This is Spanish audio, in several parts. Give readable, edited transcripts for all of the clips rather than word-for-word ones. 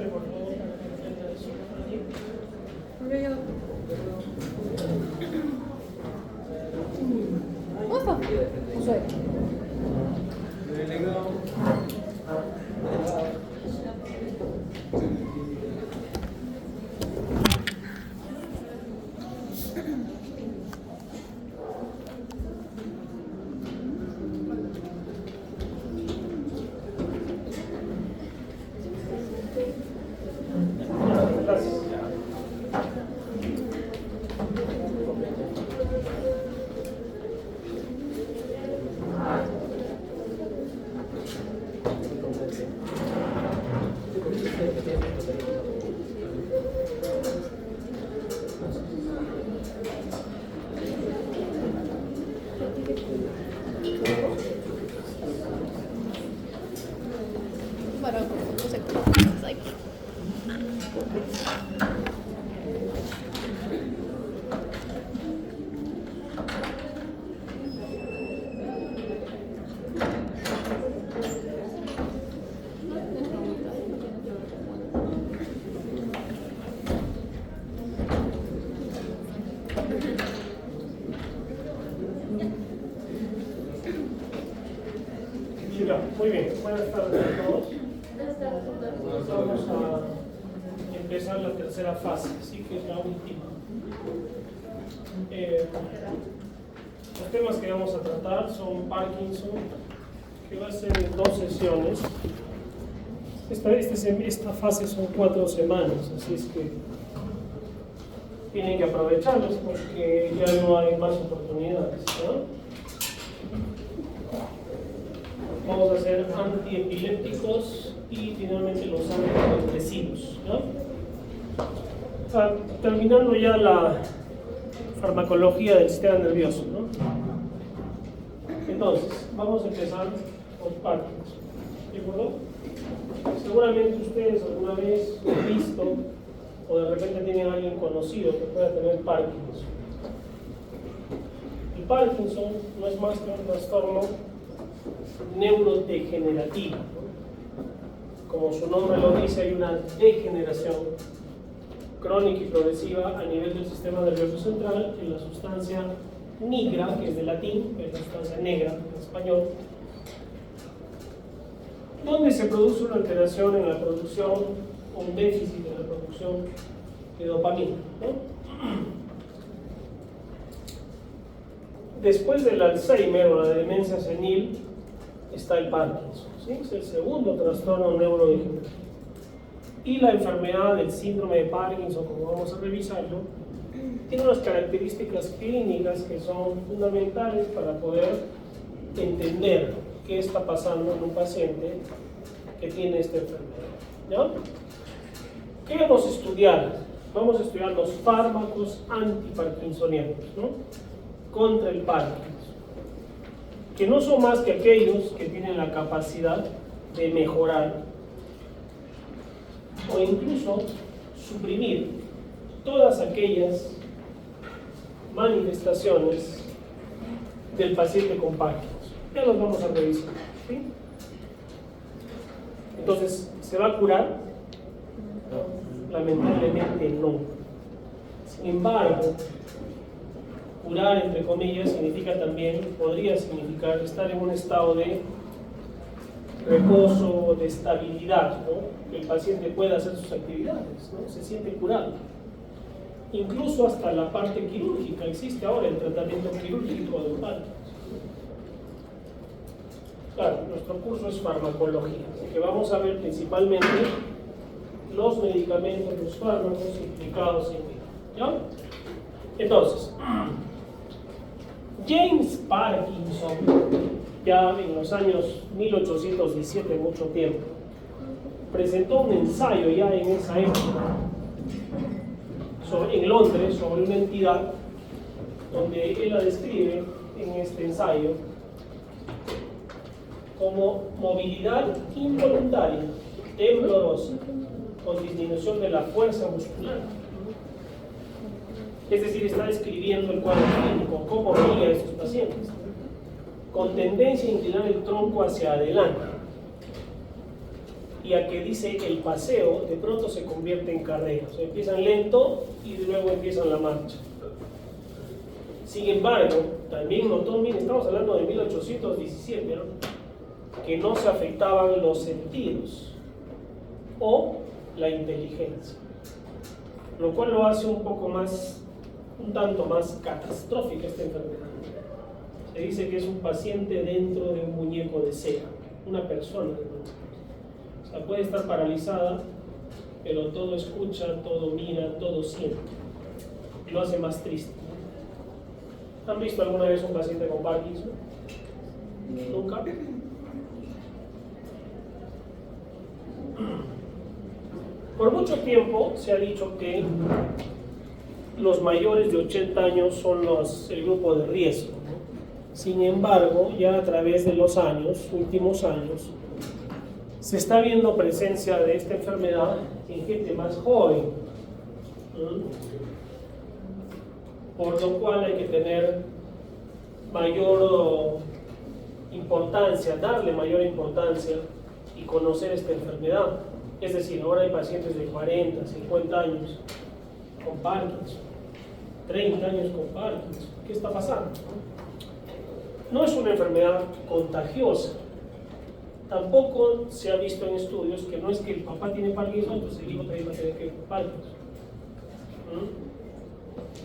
por favor, frente a eso. Gracias. Muy bien, buenas tardes a todos. Vamos a empezar la tercera fase, ¿sí? Que es la última. Los temas que vamos a tratar son Parkinson, que va a ser en 2 sesiones. Esta fase son 4 semanas, así es que tienen que aprovecharlas porque ya no hay más oportunidades, ¿no? Vamos a hacer antiepilépticos y finalmente los antidepresivos, ¿no? Terminando ya la farmacología del sistema nervioso, ¿no? Entonces, vamos a empezar con Parkinson, ¿de acuerdo? Seguramente ustedes alguna vez han visto o de repente tienen a alguien conocido que pueda tener Parkinson. El Parkinson no es más que un trastorno neurodegenerativa, ¿no? Como su nombre lo dice, hay una degeneración crónica y progresiva a nivel del sistema nervioso central en la sustancia nigra, que es de latín, que es la sustancia negra en español, donde se produce una alteración en la producción, un déficit en la producción de dopamina, ¿no? Después del Alzheimer o la demencia senil está el Parkinson, ¿sí? Es el segundo trastorno neurodegenerativo. Y la enfermedad del síndrome de Parkinson, como vamos a revisarlo, tiene unas características clínicas que son fundamentales para poder entender qué está pasando en un paciente que tiene esta enfermedad, ¿no? ¿Qué vamos a estudiar? Vamos a estudiar los fármacos antiparkinsonianos, ¿no? Contra el Parkinson, que no son más que aquellos que tienen la capacidad de mejorar o incluso suprimir todas aquellas manifestaciones del paciente con Parkinson. Ya los vamos a revisar, ¿sí? Entonces, ¿se va a curar? Lamentablemente no. Sin embargo, curar, entre comillas, significa también, podría significar estar en un estado de reposo, de estabilidad, ¿no? Que el paciente pueda hacer sus actividades, ¿no? Se siente curado. Incluso hasta la parte quirúrgica, existe ahora el tratamiento quirúrgico del Parkinson. Claro, nuestro curso es farmacología, así que vamos a ver principalmente los medicamentos, los fármacos implicados en ello, ¿ya? Entonces, James Parkinson, ya en los años 1817, mucho tiempo, presentó un ensayo ya en esa época en Londres sobre una entidad donde él la describe en este ensayo como movilidad involuntaria, temblorosa, con disminución de la fuerza muscular. Es decir, está describiendo el cuadro clínico, cómo veía a estos pacientes, con tendencia a inclinar el tronco hacia adelante y a que dice el paseo de pronto se convierte en carrera. O sea, empiezan lento y luego empiezan la marcha. Sin embargo, también notó, miren, estamos hablando de 1817, ¿no?, que no se afectaban los sentidos o la inteligencia, lo cual lo hace un tanto más catastrófica esta enfermedad. Se dice que es un paciente dentro de un muñeco de cera, una persona. O sea, puede estar paralizada, pero todo escucha, todo mira, todo siente. Lo hace más triste. ¿Han visto alguna vez un paciente con Parkinson? ¿Nunca? Por mucho tiempo se ha dicho que los mayores de 80 años son el grupo de riesgo, ¿no? Sin embargo, ya a través de los últimos años, se está viendo presencia de esta enfermedad en gente más joven, por lo cual hay que tener mayor importancia, darle mayor importancia y conocer esta enfermedad. Es decir, ahora hay pacientes de 40, 50 años con Parkinson, 30 años con Parkinson. ¿Qué está pasando? No es una enfermedad contagiosa. Tampoco se ha visto en estudios que no es que el papá tiene Parkinson, entonces el hijo también va a tener que Parkinson.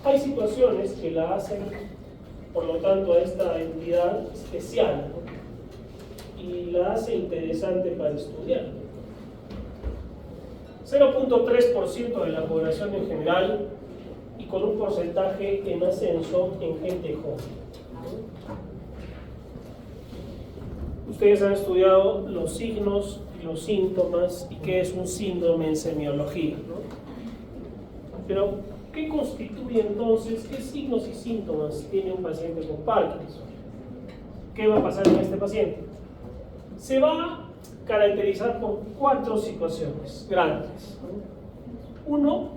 Hay situaciones que la hacen, por lo tanto, a esta entidad especial, ¿no?, y la hace interesante para estudiar. 0.3% de la población en general y con un porcentaje en ascenso en gente joven. Ustedes han estudiado los signos y los síntomas y qué es un síndrome en semiología, ¿no? Pero, ¿qué constituye entonces, qué signos y síntomas tiene un paciente con Parkinson? ¿Qué va a pasar en este paciente? Se va a caracterizar por 4 situaciones grandes. Uno,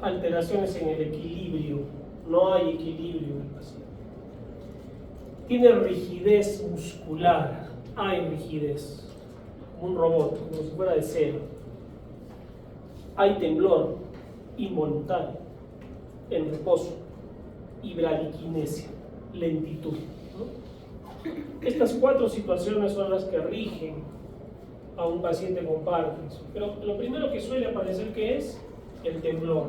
alteraciones en el equilibrio. No hay equilibrio en el paciente. Tiene rigidez muscular. Hay rigidez, como un robot, como si fuera de cera. Hay temblor involuntario, en reposo, y bradiquinesia, lentitud, ¿no? Estas 4 situaciones son las que rigen a un paciente con Parkinson. Pero lo primero que suele aparecer, ¿qué es? El temblor.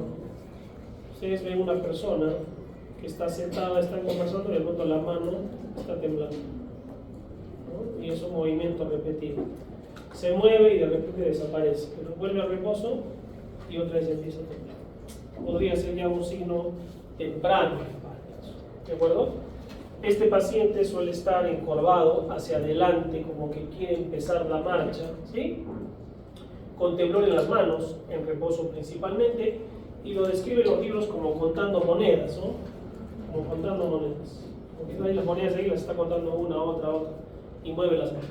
Ustedes ven una persona que está sentada, están conversando y de pronto la mano está temblando, ¿no? Y es un movimiento repetido. Se mueve y de repente desaparece, pero vuelve al reposo y otra vez empieza a temblar. Podría ser ya un signo temprano de Parkinson, ¿de acuerdo? Este paciente suele estar encorvado hacia adelante, como que quiere empezar la marcha, ¿sí?, con temblor en las manos, en reposo principalmente, y lo describen los libros como contando monedas, ¿no? Como contando monedas. Porque hay las monedas ahí, las está contando una, otra, y mueve las manos.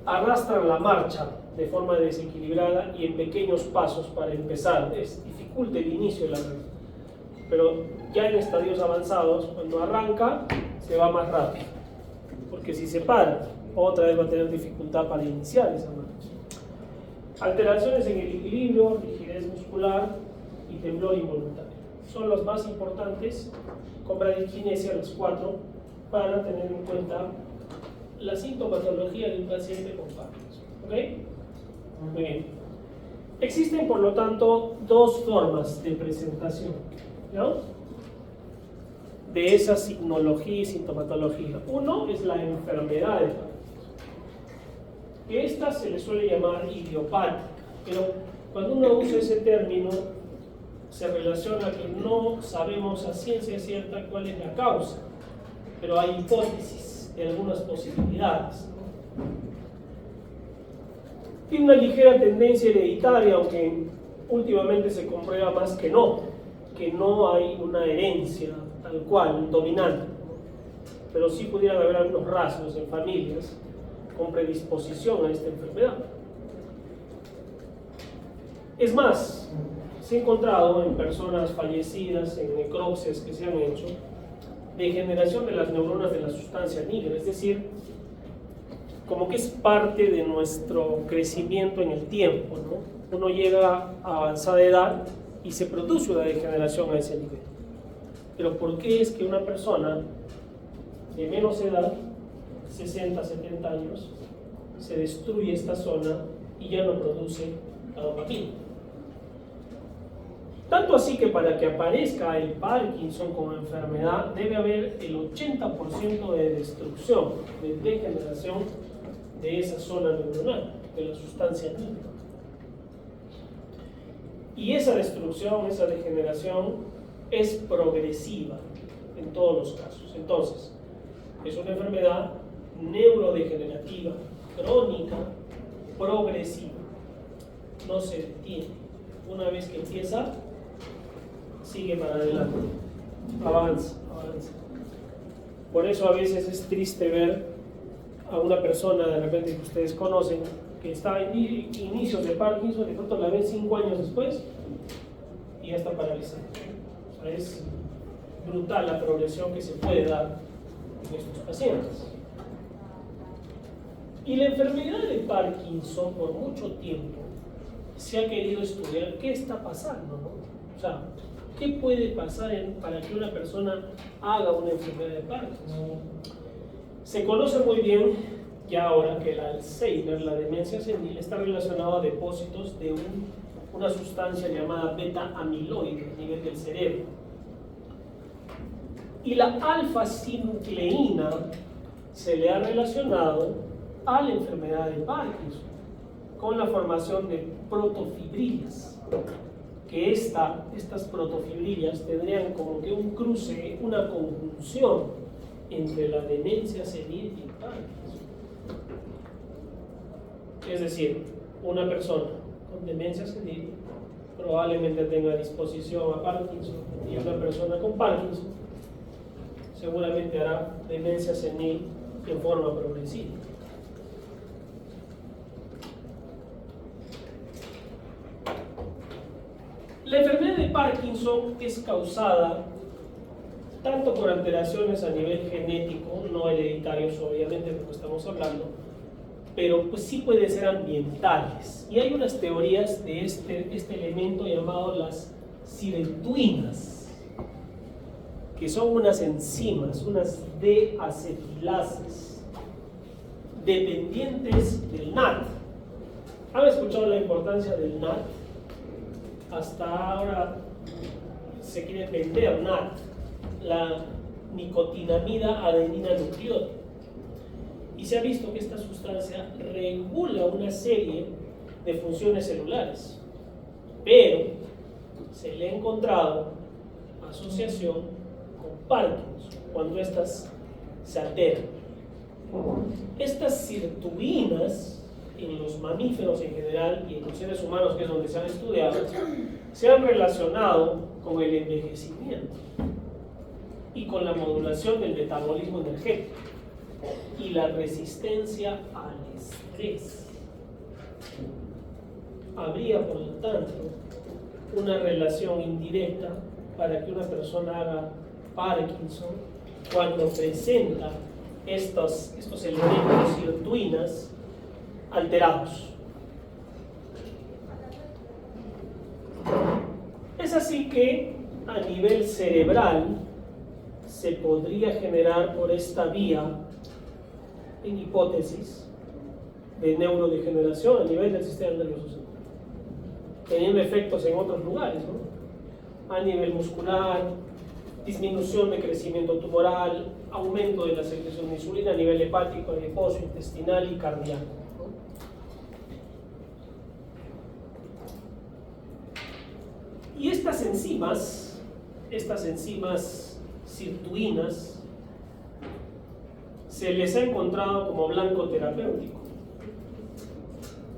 Arrastran la marcha de forma desequilibrada y en pequeños pasos para empezar. Dificulta el inicio de la marcha. Pero ya en estadios avanzados, cuando arranca, se va más rápido. Porque si se para, otra vez va a tener dificultad para iniciar esa marcha. Alteraciones en el equilibrio, rigidez muscular y temblor involuntario. Son los más importantes, con bradiquinesia, las 4, para tener en cuenta la sintomatología de un paciente con Parkinson. ¿Ok? Muy bien. Existen, por lo tanto, 2 formas de presentación, ¿no?, de esa signología y sintomatología. Uno es la enfermedad de Parkinson, que esta se le suele llamar idiopática, pero cuando uno usa ese término se relaciona que no sabemos a ciencia cierta cuál es la causa, pero hay hipótesis de algunas posibilidades. Tiene una ligera tendencia hereditaria, aunque últimamente se comprueba más que no hay una herencia tal cual, un dominante, pero sí pudieran haber algunos rasgos en familias con predisposición a esta enfermedad. Es más, se ha encontrado en personas fallecidas, en necropsias que se han hecho, degeneración de las neuronas de la sustancia negra, es decir, como que es parte de nuestro crecimiento en el tiempo, ¿no? Uno llega a avanzada edad y se produce una degeneración a ese nivel. Pero ¿por qué es que una persona de menos edad, 60, 70 años, se destruye esta zona y ya no produce la dopamina? Tanto así que para que aparezca el Parkinson como enfermedad debe haber el 80% de destrucción, de degeneración de esa zona neuronal, de la sustancia química. Y esa destrucción, esa degeneración es progresiva en todos los casos. Entonces, es una enfermedad neurodegenerativa, crónica, progresiva. No se detiene. Una vez que empieza, sigue para adelante, avanza, avanza. Por eso a veces es triste ver a una persona de repente que ustedes conocen que está en inicios de Parkinson, de pronto la ven 5 años después y ya está paralizada. O sea, es brutal la progresión que se puede dar en estos pacientes. Y la enfermedad de Parkinson por mucho tiempo se ha querido estudiar qué está pasando, ¿no? O sea, ¿qué puede pasar para que una persona haga una enfermedad de Parkinson? Se conoce muy bien ya ahora que el Alzheimer, la demencia senil, está relacionado a depósitos de una sustancia llamada beta-amiloide a nivel del cerebro. Y la alfa-sinucleína se le ha relacionado a la enfermedad de Parkinson con la formación de protofibrilas, que estas protofibrilas tendrían como que un cruce, una conjunción entre la demencia senil y Parkinson. Es decir, una persona con demencia senil probablemente tenga disposición a Parkinson, y una persona con Parkinson seguramente hará demencia senil en forma progresiva. La enfermedad de Parkinson es causada tanto por alteraciones a nivel genético, no hereditarios obviamente, de lo que estamos hablando, pero pues sí pueden ser ambientales. Y hay unas teorías de este elemento llamado las sirtuinas, que son unas enzimas, unas D-acetilases, dependientes del NAT. ¿Han escuchado la importancia del NAT? Hasta ahora se quiere vender NAT, la nicotinamida adenina nucleótica. Y se ha visto que esta sustancia regula una serie de funciones celulares, pero se le ha encontrado asociación con Parkinson cuando estas se alteran. Estas sirtuinas en los mamíferos en general y en los seres humanos, que es donde se han estudiado, se han relacionado con el envejecimiento y con la modulación del metabolismo energético y la resistencia al estrés. Habría, por lo tanto, una relación indirecta para que una persona haga Parkinson cuando presenta estos elementos sirtuinas alterados. Es así que a nivel cerebral se podría generar por esta vía, en hipótesis, de neurodegeneración a nivel del sistema nervioso central, teniendo efectos en otros lugares, ¿no? A nivel muscular, disminución de crecimiento tumoral, aumento de la secreción de insulina a nivel hepático, adiposo, intestinal y cardíaco, ¿no? Y estas enzimas sirtuinas, se les ha encontrado como blanco terapéutico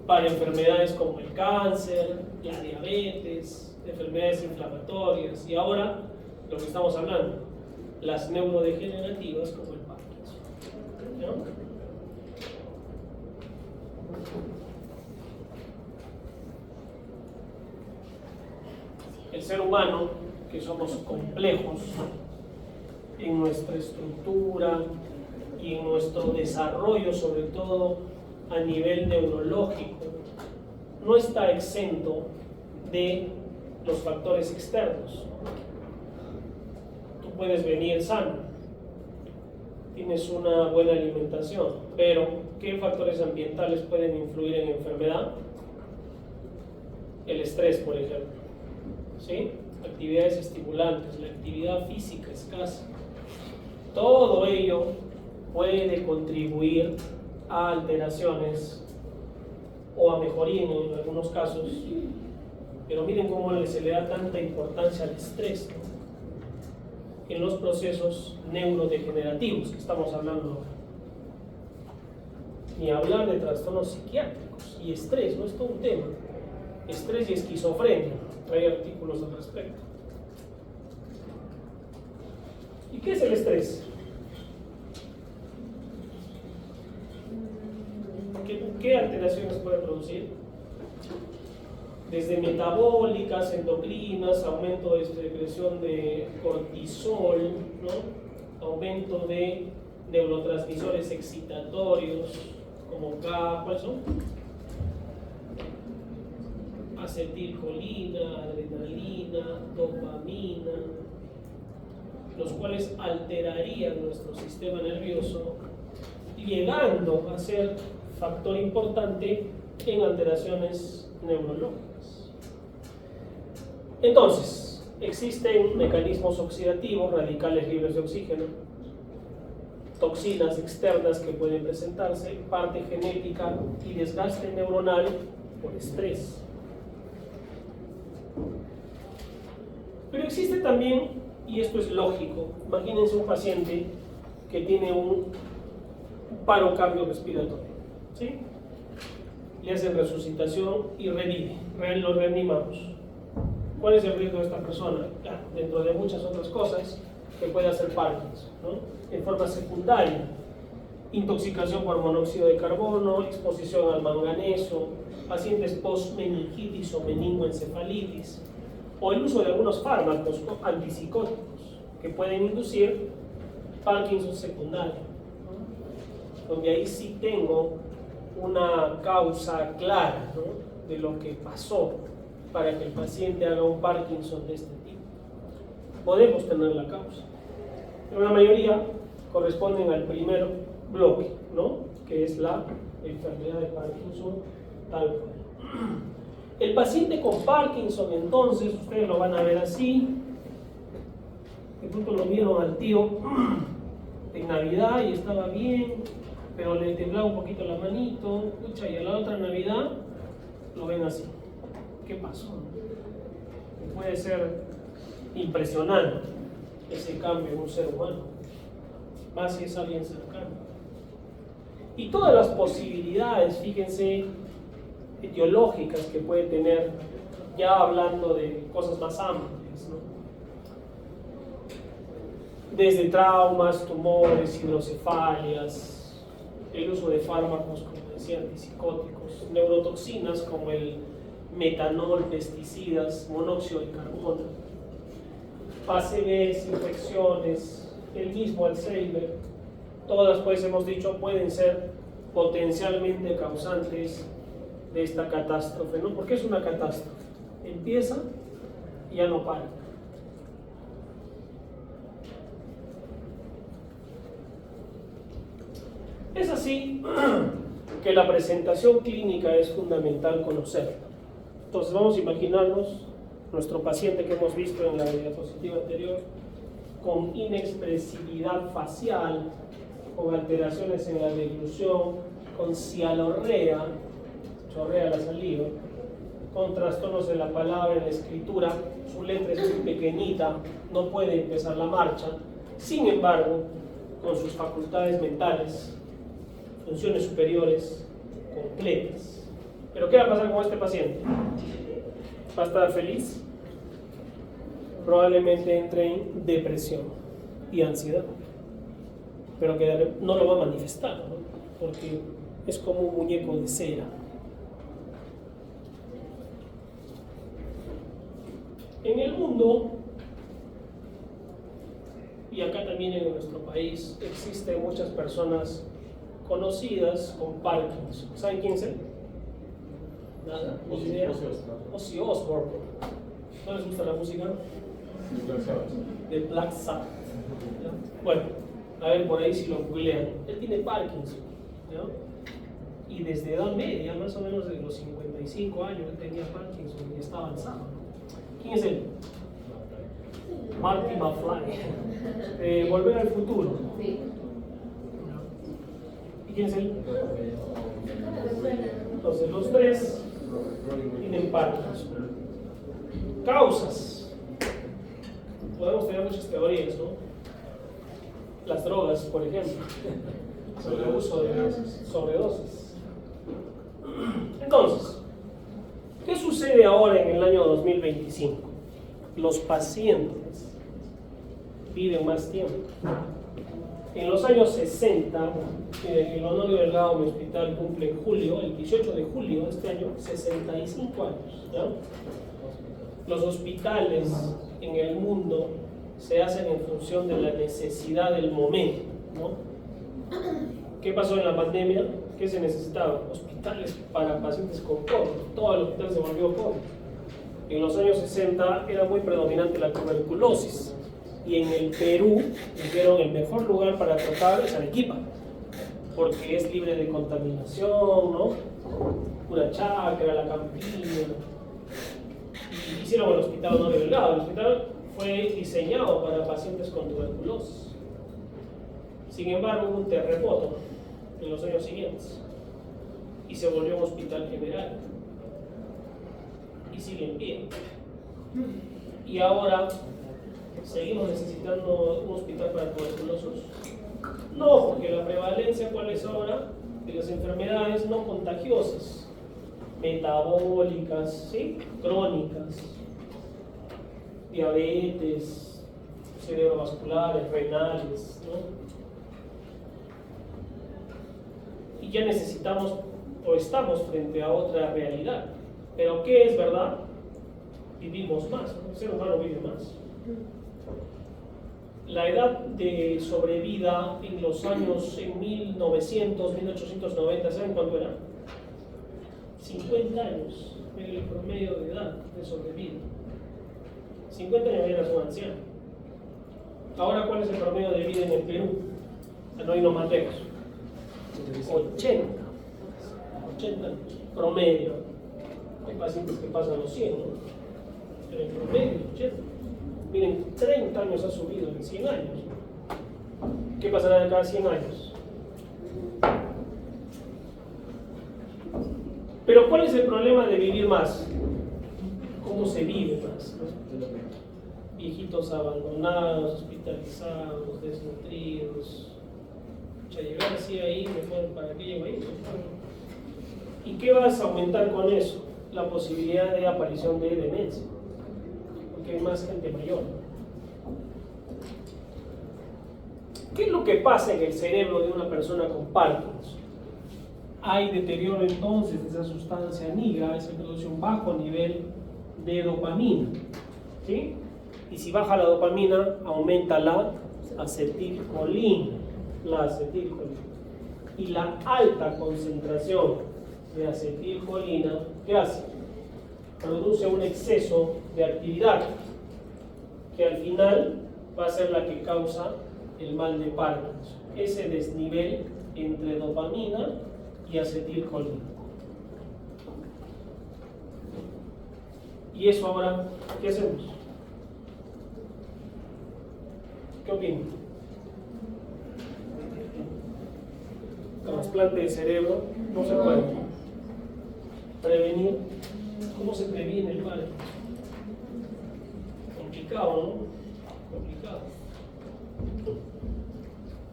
para enfermedades como el cáncer, la diabetes, enfermedades inflamatorias y ahora lo que estamos hablando, las neurodegenerativas como el Parkinson, ¿no? El ser humano, que somos complejos en nuestra estructura y en nuestro desarrollo, sobre todo a nivel neurológico, no está exento de los factores externos. Tú puedes venir sano, tienes una buena alimentación, pero ¿qué factores ambientales pueden influir en la enfermedad? El estrés, por ejemplo, ¿sí? Actividades estimulantes, la actividad física escasa. Todo ello puede contribuir a alteraciones o a mejoría en algunos casos, pero miren cómo se le da tanta importancia al estrés, ¿no? En los procesos neurodegenerativos que estamos hablando ahora. Ni hablar de trastornos psiquiátricos y estrés, no es todo un tema. Estrés y esquizofrenia, hay artículos al respecto. ¿Y qué es el estrés? ¿Qué alteraciones puede producir? Desde metabólicas, endocrinas, aumento de secreción de cortisol, ¿no? Aumento de neurotransmisores excitatorios, como ¿cuáles son? Acetilcolina, adrenalina, dopamina, los cuales alterarían nuestro sistema nervioso, llegando a ser factor importante en alteraciones neurológicas. Entonces, existen mecanismos oxidativos, radicales libres de oxígeno, toxinas externas que pueden presentarse, parte genética y desgaste neuronal por estrés. Pero existe también, y esto es lógico, imagínense un paciente que tiene un paro cardiorrespiratorio, ¿sí? Le hacen resucitación y revive, lo reanimamos. ¿Cuál es el riesgo de esta persona? Claro, dentro de muchas otras cosas, que puede hacer Parkinson, ¿no? En forma secundaria, intoxicación por monóxido de carbono, exposición al manganeso, pacientes post-meningitis o meningoencefalitis, o el uso de algunos fármacos antipsicóticos que pueden inducir Parkinson secundario, ¿no? Donde ahí sí tengo una causa clara, ¿no? De lo que pasó para que el paciente haga un Parkinson de este tipo. Podemos tener la causa, pero la mayoría corresponden al primer bloque, ¿no? Que es la enfermedad de Parkinson tal cual. El paciente con Parkinson, entonces, ustedes lo van a ver así. De pronto lo vieron al tío en Navidad y estaba bien, pero le temblaba un poquito la manito, y a la otra Navidad lo ven así. ¿Qué pasó? Puede ser impresionante ese cambio en un ser humano, más si es alguien cercano. Y todas las posibilidades, fíjense, etiológicas que puede tener, ya hablando de cosas más amplias, ¿no? Desde traumas, tumores, hidrocefalias, el uso de fármacos, como decía, antipsicóticos, neurotoxinas como el metanol, pesticidas, monóxido de carbono, ACVs, infecciones, el mismo Alzheimer, todas, pues hemos dicho, pueden ser potencialmente causantes de esta catástrofe, ¿no? ¿Por qué es una catástrofe? Empieza y ya no para. Es así que la presentación clínica es fundamental conocerla. Entonces vamos a imaginarnos nuestro paciente que hemos visto en la diapositiva anterior, con inexpresividad facial, con alteraciones en la deglución, con cialorrea, chorrea la saliva, con trastornos de la palabra, en la escritura, su letra es muy pequeñita, no puede empezar la marcha, sin embargo, con sus facultades mentales, funciones superiores completas. ¿Pero qué va a pasar con este paciente? ¿Va a estar feliz? Probablemente entre en depresión y ansiedad, pero que no lo va a manifestar, ¿no? Porque es como un muñeco de cera. En el mundo, Y acá también en nuestro país existen muchas personas conocidas con Parkinson. ¿Saben quién es él? ¿Nada? ¿Ni idea? Ozzy Osbourne. ¿No les gusta la música? De Black Sabbath. ¿Ya? Bueno, a ver por ahí si lo googlean. Él tiene Parkinson, ¿no? Y desde edad media, más o menos de los 55 años, él tenía Parkinson y está avanzado. ¿Quién es él? Marty McFly. Volver al futuro. Sí. ¿Y quién es él? Entonces, los tres tienen Parkinson. Causas. Podemos tener muchas teorías, ¿no? Las drogas, por ejemplo. Sobreuso de sobredosis. Entonces, ¿qué sucede ahora en el año 2025? Los pacientes viven más tiempo. En los años 60, el Honorio Delgado, mi hospital, cumple en julio, el 18 de julio de este año, 65 años. ¿Ya? Los hospitales en el mundo se hacen en función de la necesidad del momento, ¿no? ¿Qué pasó en la pandemia? ¿Qué se necesitaba? Hospitales para pacientes con COVID. Todo el hospital se volvió COVID. En los años 60 era muy predominante la tuberculosis. Y en el Perú dijeron el mejor lugar para tratar es Arequipa, porque es libre de contaminación, ¿no? Pura chacra, la campiña. Y hicieron el hospital Honorio Delgado. El hospital fue diseñado para pacientes con tuberculosis. Sin embargo, hubo un terremoto en los años siguientes y se volvió un hospital general y sigue en pie. Y ahora seguimos necesitando un hospital para tuberculosos. No, porque la prevalencia, ¿cuál es ahora? De las enfermedades no contagiosas, metabólicas, ¿sí? Crónicas, diabetes, cerebrovasculares, renales, ¿no? Y ya necesitamos o estamos frente a otra realidad. Pero ¿qué es verdad? Vivimos más, ¿no? El ser humano vive más. La edad de sobrevida en los años en 1900, 1890, ¿saben cuánto era? 50 años, el promedio de edad de sobrevida. 50 años eras un anciano. Ahora, ¿cuál es el promedio de vida en el Perú? No hay más lejos. 80 años, promedio. Hay pacientes que pasan los 100, ¿no? Pero en promedio, 80. Miren, 30 años ha subido en 100 años. ¿Qué pasará de cada 100 años? Pero ¿cuál es el problema de vivir más? ¿Cómo se vive más? Viejitos abandonados, hospitalizados, desnutridos. Llegar así ahí, mejor, ¿para qué llego ahí? ¿Y qué vas a aumentar con eso? La posibilidad de aparición de demencia, porque hay más gente mayor. ¿Qué es lo que pasa en el cerebro de una persona con Parkinson? Hay deterioro entonces de esa sustancia nigra, se produce un bajo nivel de dopamina, ¿sí? Y si baja la dopamina, aumenta la acetilcolina. Y la alta concentración de acetilcolina, ¿qué hace? Produce un exceso de actividad que al final va a ser la que causa el mal de Parkinson, ese desnivel entre dopamina y acetilcolina. Y eso ahora, ¿qué hacemos? ¿Qué opinan? Trasplante de cerebro no se puede. Prevenir. ¿Cómo se previene el Parkinson? Complicado, ¿no? Complicado.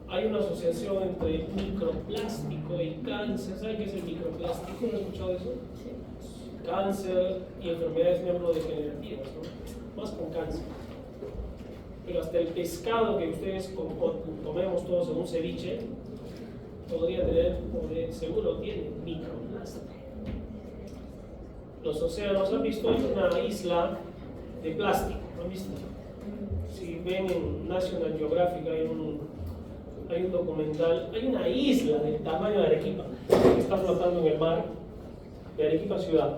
Hay una asociación entre microplástico y cáncer. ¿Saben qué es el microplástico? ¿No han escuchado eso? Sí. Cáncer y enfermedades neurodegenerativas, ¿no? Más con cáncer. Pero hasta el pescado que ustedes comemos todos en un ceviche podría tener, o de seguro tiene, microplástico. Los océanos, ¿han visto? Hay una isla de plástico, ¿han visto? Si ven en National Geographic hay un documental, hay una isla del tamaño de Arequipa que está flotando en el mar, de Arequipa ciudad,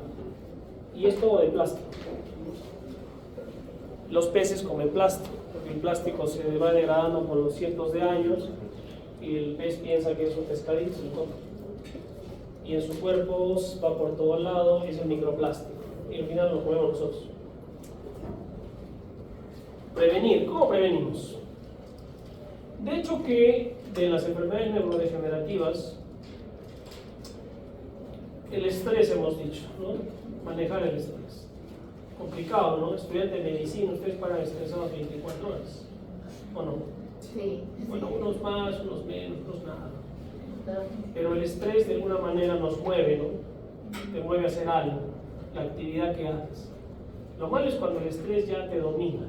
y es todo de plástico. Los peces comen plástico, porque el plástico se va degradando por los cientos de años y el pez piensa que es un pescadito y se lo come. Y en su cuerpo va por todos lados, es el microplástico, y al final lo comemos nosotros. Prevenir, ¿cómo prevenimos? De hecho que de las enfermedades neurodegenerativas, el estrés hemos dicho, ¿no? Manejar el estrés. Complicado, ¿no? Estudiante de medicina, ustedes paran estresados 24 horas, ¿o no? Sí. Bueno, unos más, unos menos, unos nada. Pero el estrés de alguna manera nos mueve, ¿no? Te mueve a hacer algo, la actividad que haces. Lo malo es cuando el estrés ya te domina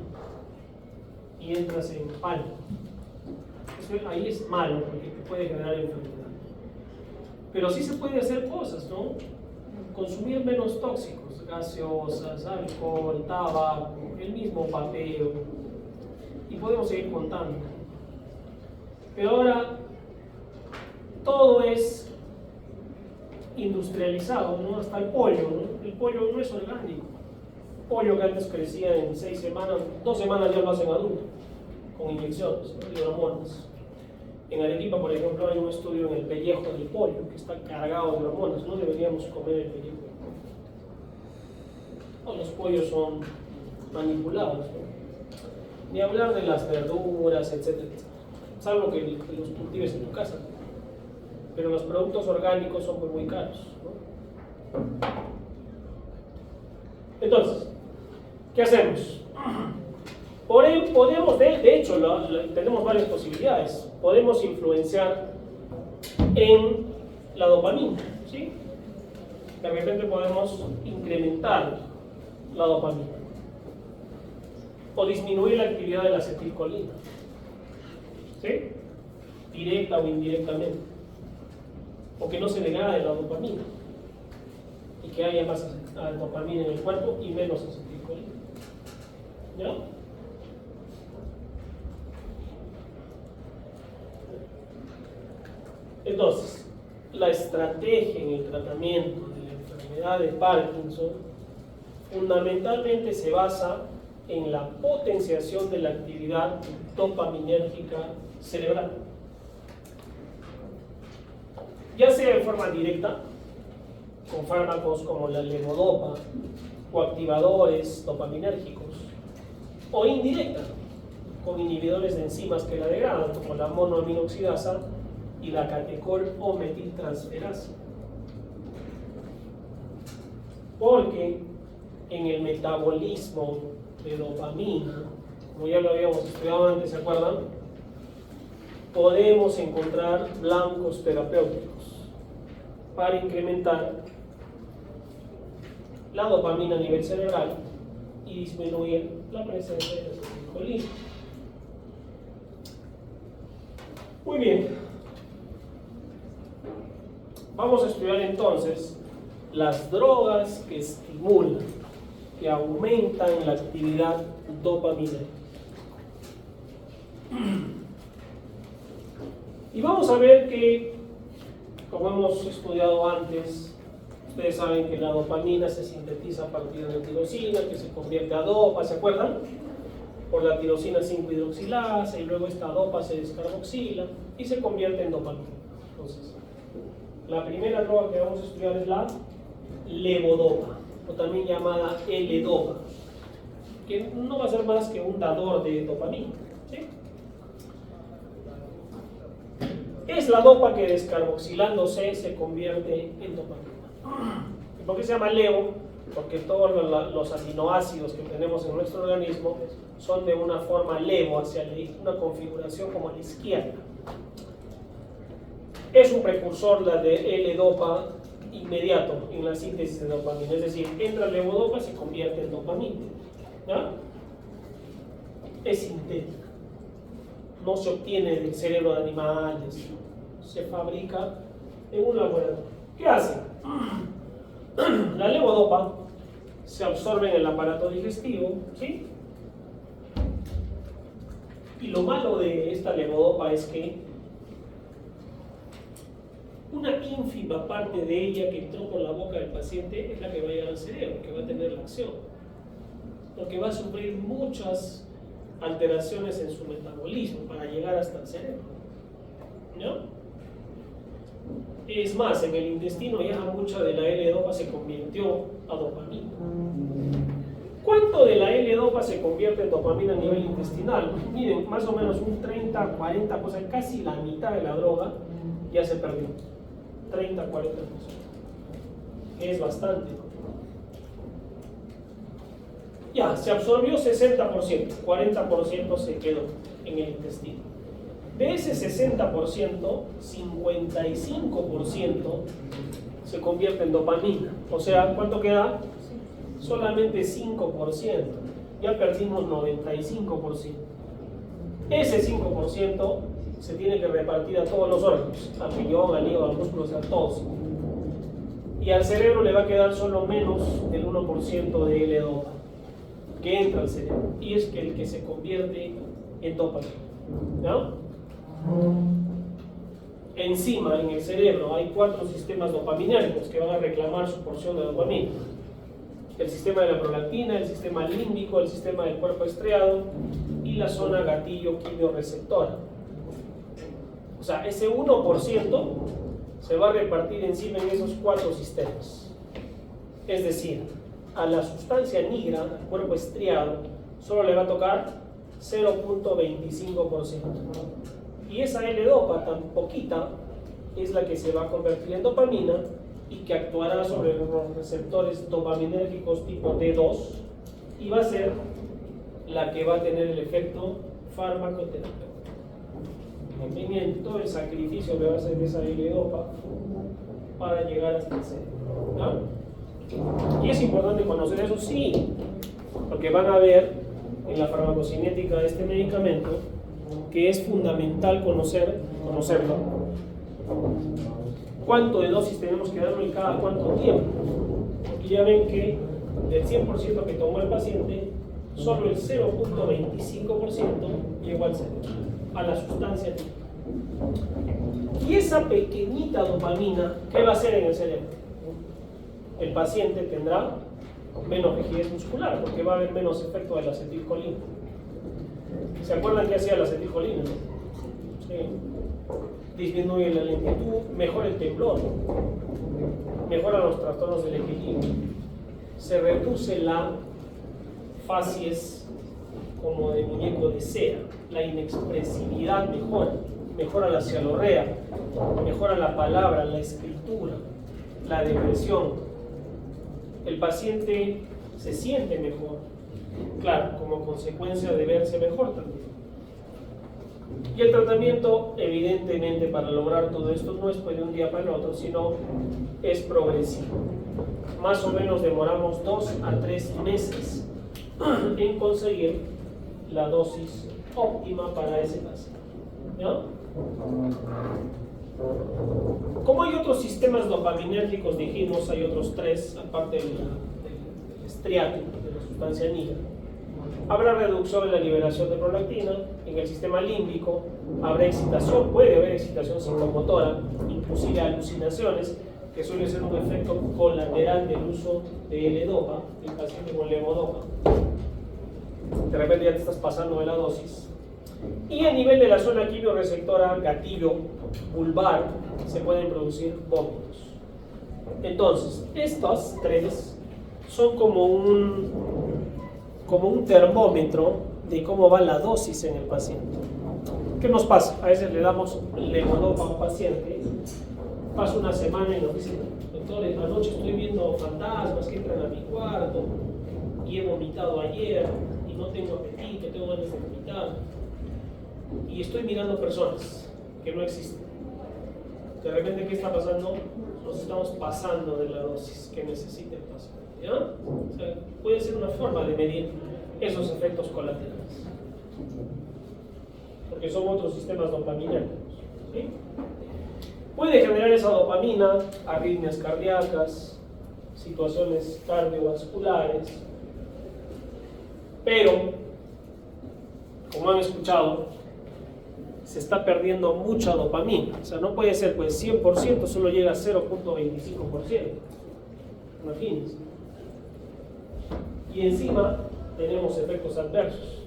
y entras en pánico. Eso ahí es malo porque te puede generar enfermedad. Pero sí se puede hacer cosas, ¿no? Consumir menos tóxicos, gaseosas, alcohol, tabaco, el mismo papel, y podemos seguir contando. Pero ahora todo es industrializado, ¿no? Hasta el pollo, ¿no? El pollo no es orgánico. Pollo que antes crecía en 6 semanas, 2 semanas ya lo hacen adulto, con inyecciones, ¿no? De hormonas. En Arequipa, por ejemplo, hay un estudio en el pellejo del pollo que está cargado de hormonas. No deberíamos comer el pellejo del pollo. Los pollos son manipulados, ¿no? Ni hablar de las verduras, etcétera, salvo que los cultives en tu casa. Pero los productos orgánicos son muy caros, ¿no? Entonces, ¿qué hacemos? Podemos, de hecho, tenemos varias posibilidades. Podemos influenciar en la dopamina, ¿sí? De repente podemos incrementar la dopamina o disminuir la actividad de la acetilcolina, ¿sí? Directa o indirectamente, o que no se degrade la dopamina y que haya más dopamina en el cuerpo y menos acetilcolina, ¿ya? Entonces, la estrategia en el tratamiento de la enfermedad de Parkinson fundamentalmente se basa en la potenciación de la actividad dopaminérgica cerebral. Ya sea en forma directa, con fármacos como la levodopa o activadores dopaminérgicos, o indirecta, con inhibidores de enzimas que la degradan, como la monoaminoxidasa y la catecol o metiltransferasa. Porque en el metabolismo de dopamina, como ya lo habíamos estudiado antes, ¿se acuerdan? Podemos encontrar blancos terapéuticos para incrementar la dopamina a nivel cerebral y disminuir la presencia de acetilcolina. Muy bien. Vamos a estudiar entonces las drogas que estimulan, que aumentan la actividad dopaminérgica. Y vamos a ver que, como hemos estudiado antes, ustedes saben que la dopamina se sintetiza a partir de la tirosina, que se convierte a dopa, ¿se acuerdan? Por la tirosina 5-hidroxilasa, y luego esta dopa se descarboxila y se convierte en dopamina. Entonces, la primera droga que vamos a estudiar es la levodopa, o también llamada L-dopa, que no va a ser más que un dador de dopamina, ¿sí? Es la dopa que descarboxilándose se convierte en dopamina. ¿Y por qué se llama levo? Porque todos los aminoácidos que tenemos en nuestro organismo son de una forma levo, hacia una configuración como a la izquierda. Es un precursor, la de L-dopa, inmediato en la síntesis de dopamina, es decir, entra levodopa y se convierte en dopamina, ¿ya? Es sintética, no se obtiene del cerebro de animales, se fabrica en un laboratorio. ¿Qué hace? La levodopa se absorbe en el aparato digestivo, ¿sí? Y lo malo de esta levodopa es que una ínfima parte de ella que entró por la boca del paciente es la que va a llegar al cerebro, que va a tener la acción, porque va a sufrir muchas alteraciones en su metabolismo para llegar hasta el cerebro, ¿no? Es más, en el intestino ya mucha de la L-dopa se convirtió a dopamina. ¿Cuánto de la L-dopa se convierte en dopamina a nivel intestinal? Miren, más o menos un 30, 40, o sea, casi la mitad de la droga ya se perdió. 30, 40%. Es bastante. Ya, se absorbió 60%, 40% se quedó en el intestino. De ese 60%, 55% se convierte en dopamina. O sea, ¿cuánto queda? Solamente 5%. Ya perdimos 95%. Ese 5% se tiene que repartir a todos los órganos, al riñón, al hígado, al músculo, a todos. Y al cerebro le va a quedar solo menos del 1% de L-dopa que entra al cerebro. Y es que el que se convierte en dopamina. ¿No? Encima, en el cerebro, hay 4 sistemas dopaminérgicos que van a reclamar su porción de dopamina. El sistema de la prolactina, el sistema límbico, el sistema del cuerpo estriado y la zona gatillo quimioreceptora. O sea, ese 1% se va a repartir encima en esos 4 sistemas. Es decir, a la sustancia negra, al cuerpo estriado, solo le va a tocar 0.25%. Y esa L-dopa tan poquita es la que se va a convertir en dopamina y que actuará sobre los receptores dopaminérgicos tipo D2 y va a ser la que va a tener el efecto farmacoterapéutico. Miren todo el sacrificio que va a hacer esa L-dopa para llegar hasta el cerebro, ¿no? Y es importante conocer eso, sí, porque van a ver en la farmacocinética de este medicamento que es fundamental conocerlo. ¿Cuánto de dosis tenemos que darle cada cuánto tiempo? Porque ya ven que del 100% que tomó el paciente, solo el 0.25% llegó al cerebro, a la sustancia activa. Y esa pequeñita dopamina, ¿qué va a hacer en el cerebro? El paciente tendrá menos rigidez muscular, porque va a haber menos efecto de la acetilcolina. ¿Se acuerdan qué hacía la acetilcolina? Sí. Disminuye la lentitud, mejora el temblor, mejora los trastornos del equilibrio, se reduce la facies como de muñeco de cera, la inexpresividad mejora la cialorrea, mejora la palabra, la escritura, la depresión. El paciente se siente mejor, claro, como consecuencia de verse mejor también. Y el tratamiento, evidentemente, para lograr todo esto no es de un día para el otro, sino es progresivo. Más o menos demoramos 2 a 3 meses en conseguir la dosis óptima para ese paciente, ¿no? Como hay otros sistemas dopaminérgicos, dijimos, hay otros 3, aparte del estriático, de la sustancia negra. Habrá reducción en la liberación de prolactina, en el sistema límbico habrá excitación, puede haber excitación psicomotora, inclusive alucinaciones, que suele ser un efecto colateral del uso de L-dopa, el paciente con levodopa. De repente ya te estás pasando de la dosis. Y a nivel de la zona quimioreceptora, gatillo vulvar, se pueden producir vómitos. Entonces, estas 3 son como un termómetro de cómo va la dosis en el paciente. ¿Qué nos pasa? A veces le damos levodopa a un paciente, pasa una semana y nos dice: doctor, anoche estoy viendo fantasmas que entran a mi cuarto y he vomitado ayer y no tengo apetito, tengo ganas de vomitar y estoy mirando personas que no existen. De repente, ¿qué está pasando? Nos estamos pasando de la dosis que necesita el paciente, ¿ya? O sea, puede ser una forma de medir esos efectos colaterales, porque son otros sistemas dopaminérgicos, ¿sí? Puede generar esa dopamina arritmias cardíacas, situaciones cardiovasculares, pero como como han escuchado, se está perdiendo mucha dopamina. O sea, no puede ser, pues 100% solo llega a 0.25%. Imagínense. Y encima tenemos efectos adversos.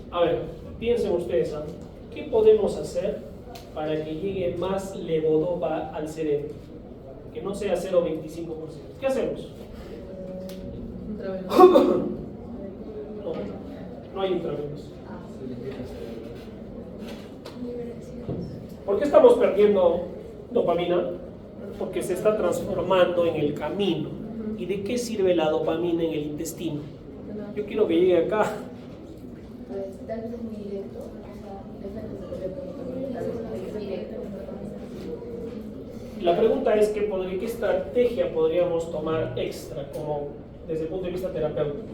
A ver, piensen ustedes, ¿ah? ¿Qué podemos hacer para que llegue más levodopa al cerebro? Que no sea 0.25%. ¿Qué hacemos? No hay intravenoso. ¿Por qué estamos perdiendo dopamina? Porque se está transformando en el camino. ¿Y de qué sirve la dopamina en el intestino? Yo quiero que llegue acá. Pues tal vez es muy directo, La pregunta es qué estrategia podríamos tomar extra como desde el punto de vista terapéutico.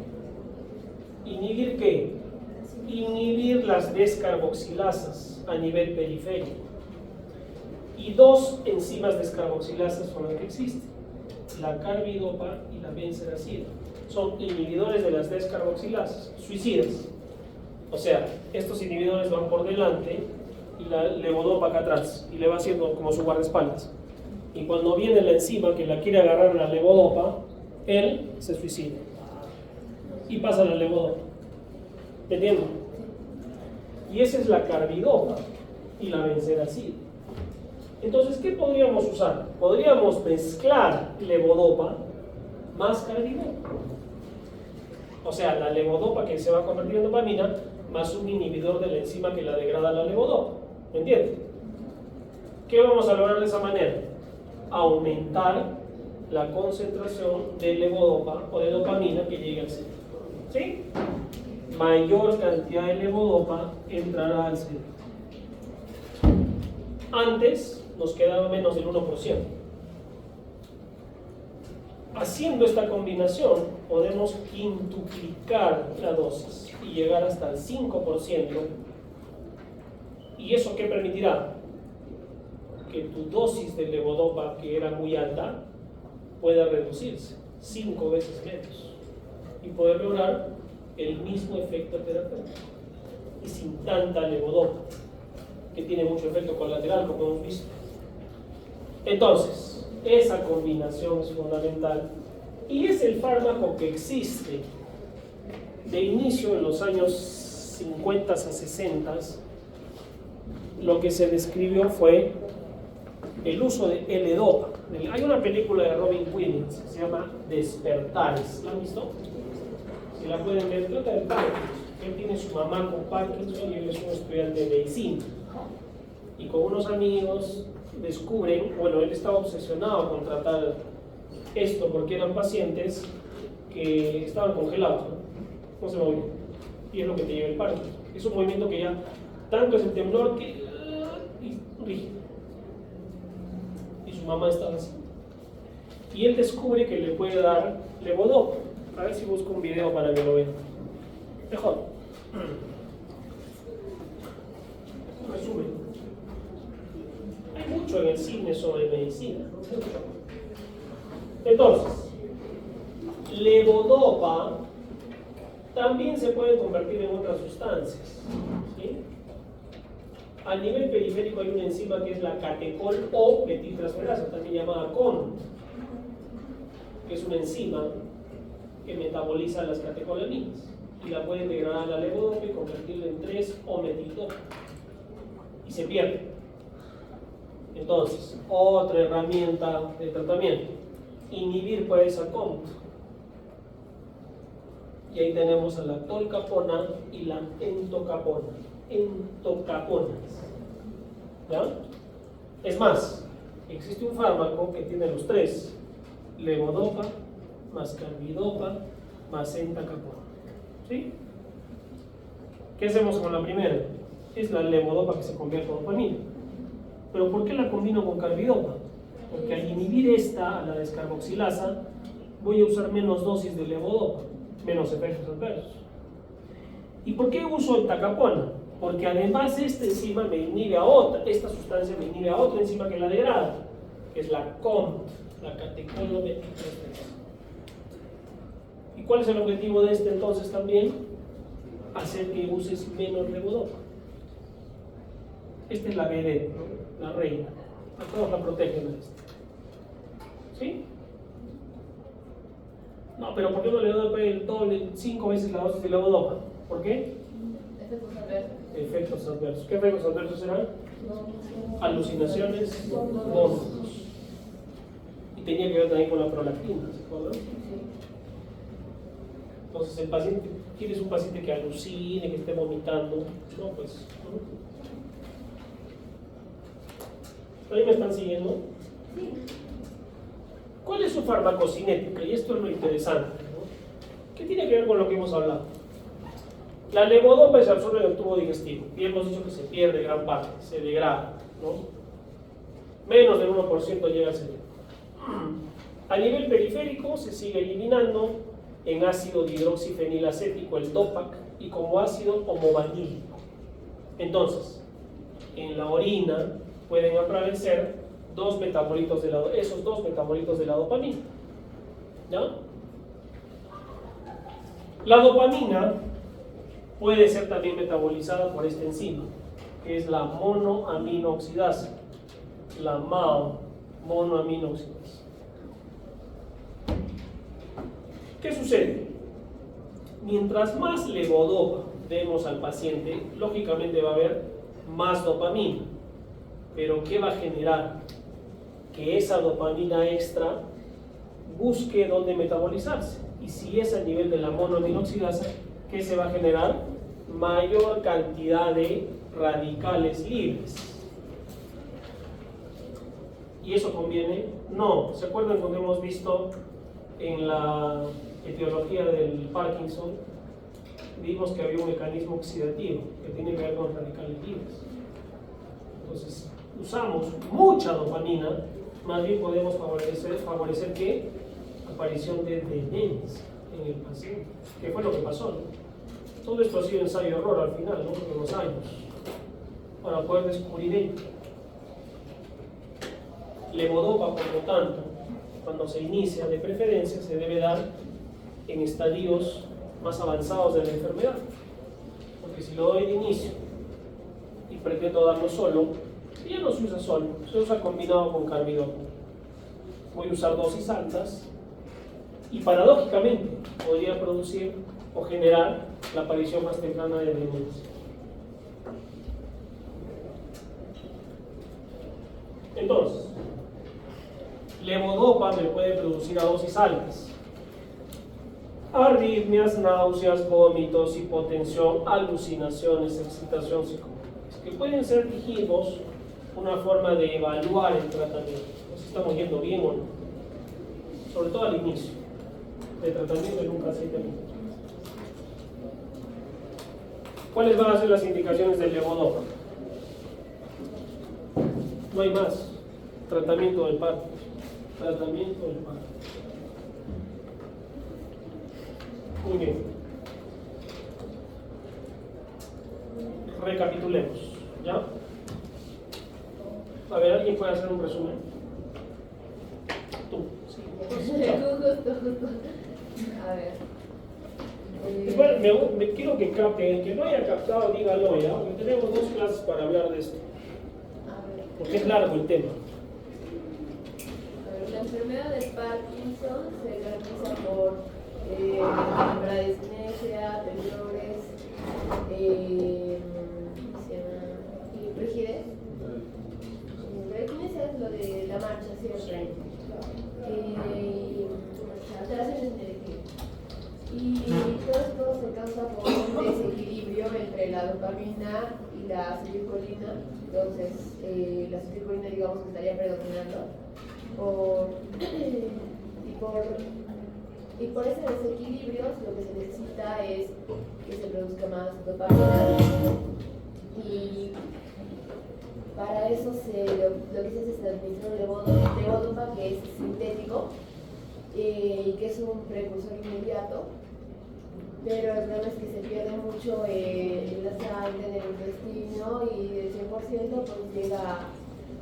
¿Inhibir qué? Inhibir las descarboxilasas a nivel periférico. Y dos enzimas descarboxilasas son las que existen: la carbidopa y la benseracida. Son inhibidores de las descarboxilasas, suicidas. O sea, estos inhibidores van por delante y la levodopa acá atrás, y le va haciendo como su guardaespaldas. Y cuando viene la enzima que la quiere agarrar a la levodopa, él se suicida y pasa la levodopa. ¿Entienden? Y esa es la carbidopa y la benseracida. Entonces, ¿qué podríamos usar? Podríamos mezclar levodopa más carbidopa. O sea, la levodopa que se va a convertir en dopamina más un inhibidor de la enzima que la degrada la levodopa. ¿Me entienden? ¿Qué vamos a lograr de esa manera? Aumentar la concentración de levodopa o de dopamina que llegue al cerebro. ¿Sí? Mayor cantidad de levodopa entrará al cerebro. Antes nos quedaba menos del 1%. Haciendo esta combinación podemos quintuplicar la dosis y llegar hasta el 5%. ¿Y eso qué permitirá? Que tu dosis de levodopa, que era muy alta, pueda reducirse 5 veces menos y poder lograr el mismo efecto terapéutico y sin tanta levodopa, que tiene mucho efecto colateral, como hemos visto. Entonces, esa combinación es fundamental y es el fármaco que existe de inicio en los años 50 a 60. Lo que se describió fue el uso de L-Dopa. Hay una película de Robin Williams que se llama Despertares. ¿La han visto? Si la pueden ver, trata de Parkinson. Él tiene su mamá con Parkinson y él es un estudiante de medicina. Y con unos amigos descubren, bueno, él estaba obsesionado con tratar esto porque eran pacientes que estaban congelados, no se movían. Y es lo que te lleva el Parkinson. Es un movimiento que ya, tanto es el temblor que rígido. Y su mamá estaba así. Y él descubre que le puede dar levodopa. A ver si busco un video para que lo vean. Mejor. Resumen. Hay mucho en el cine sobre medicina. Entonces, levodopa también se puede convertir en otras sustancias. ¿Sí? A nivel periférico hay una enzima que es la catecol o metiltransferasa, también llamada CON, que es una enzima que metaboliza las catecolaminas y la puede degradar a la levodopa y convertirla en 3-O-metildopa y se pierde. Entonces, otra herramienta de tratamiento, inhibir pues esa CON. Y ahí tenemos a la tolcapona y la entocapona. Entocaponas. ¿Ya? Es más, existe un fármaco que tiene los tres: levodopa, más carbidopa, más entacapona. ¿Sí? ¿Qué hacemos con la primera? Es la levodopa que se convierte en dopamina. ¿Pero por qué la combino con carbidopa? Porque al inhibir esta, a la descarboxilasa, voy a usar menos dosis de levodopa, menos efectos adversos. ¿Y por qué uso entacapona? Porque además esta enzima me inhibe a otra, esta sustancia me inhibe a otra enzima que la degrada, que es la COMT, la catecolmetiltransferasa. ¿Y cuál es el objetivo de este entonces también? hacer que uses menos levodopa. Esta es la vedette, ¿no? La reina. A todos la protegen a esta. ¿Sí? No, pero ¿por qué no le doy el doble, 5 veces la dosis de levodopa? ¿Por qué? Efectos adversos. Efectos adversos. ¿Qué efectos adversos serán? Alucinaciones, vómitos. Y tenía que ver también con la prolactina, ¿se acuerdan? Sí. Entonces el paciente, ¿quieres un paciente que alucine, que esté vomitando? No, pues. ¿Ahí me están siguiendo? Sí. ¿Cuál es su farmacocinética? Y esto es lo interesante, ¿no? ¿Qué tiene que ver con lo que hemos hablado? La levodopa se absorbe en el tubo digestivo y hemos dicho que se pierde gran parte, se degrada, ¿no? Menos del 1% llega al cerebro. A nivel periférico se sigue eliminando en ácido dihidroxifenilacético, el DOPAC, y como ácido homovanílico. Entonces, en la orina pueden aparecer esos dos metabolitos de la dopamina. ¿Ya? La dopamina puede ser también metabolizada por esta enzima, que es la monoaminooxidasa, la MAO, monoaminooxidasa. ¿Qué sucede? Mientras más levodopa demos al paciente, lógicamente va a haber más dopamina. Pero ¿qué va a generar? Que esa dopamina extra busque dónde metabolizarse. Y si es a nivel de la monoaminoxidasa, ¿qué se va a generar? Mayor cantidad de radicales libres. ¿Y eso conviene? No. ¿Se acuerdan cuando hemos visto en la etiología del Parkinson? Vimos que había un mecanismo oxidativo que tiene que ver con radicales libres. Entonces, usamos mucha dopamina, más bien podemos favorecer ¿qué? Aparición de demencia en el paciente. ¿Qué fue lo que pasó? ¿No? Todo esto ha sido ensayo-error al final, ¿no? Por unos años, para poder descubrir ello. Levodopa, por lo tanto, cuando se inicia, de preferencia se debe dar en estadios más avanzados de la enfermedad, porque si lo doy de inicio y pretendo darlo solo, ya no se usa solo, se usa combinado con carbidopa. Voy a usar dosis altas y paradójicamente podría producir o generar la aparición más temprana de demencia. Entonces, levodopa me puede producir a dosis altas arritmias, náuseas, vómitos, hipotensión, alucinaciones, excitación psicótica, que pueden ser, dijimos, una forma de evaluar el tratamiento, si estamos yendo bien o no, sobre todo al inicio del tratamiento en un paciente. ¿Cuáles van a ser las indicaciones del levodopa? No hay más. Tratamiento del parto. Tratamiento del parto. Muy bien. Recapitulemos, ¿ya? A ver, ¿alguien puede hacer un resumen? Tú. Sí. Justo. A ver. Bueno, me quiero que capte, el que no haya captado, dígalo ya, porque tenemos 2 clases para hablar de esto, porque es largo el tema. La enfermedad de Parkinson se caracteriza por bradisnesia, temblores, rigidez. Bradisnesia es lo de la marcha, ¿cierto? Sí. Alteraciones en el equilibrio. Y todo esto se causa por un desequilibrio entre la dopamina y la acetilcolina. Entonces, la acetilcolina, digamos, que estaría predominando. Y por ese desequilibrio, lo que se necesita es que se produzca más dopamina. Y para eso lo que se hace es administrar levodopa, que es sintético y que es un precursor inmediato. Pero el problema es que se pierde mucho en la sangre, en el intestino, y del 100% pues llega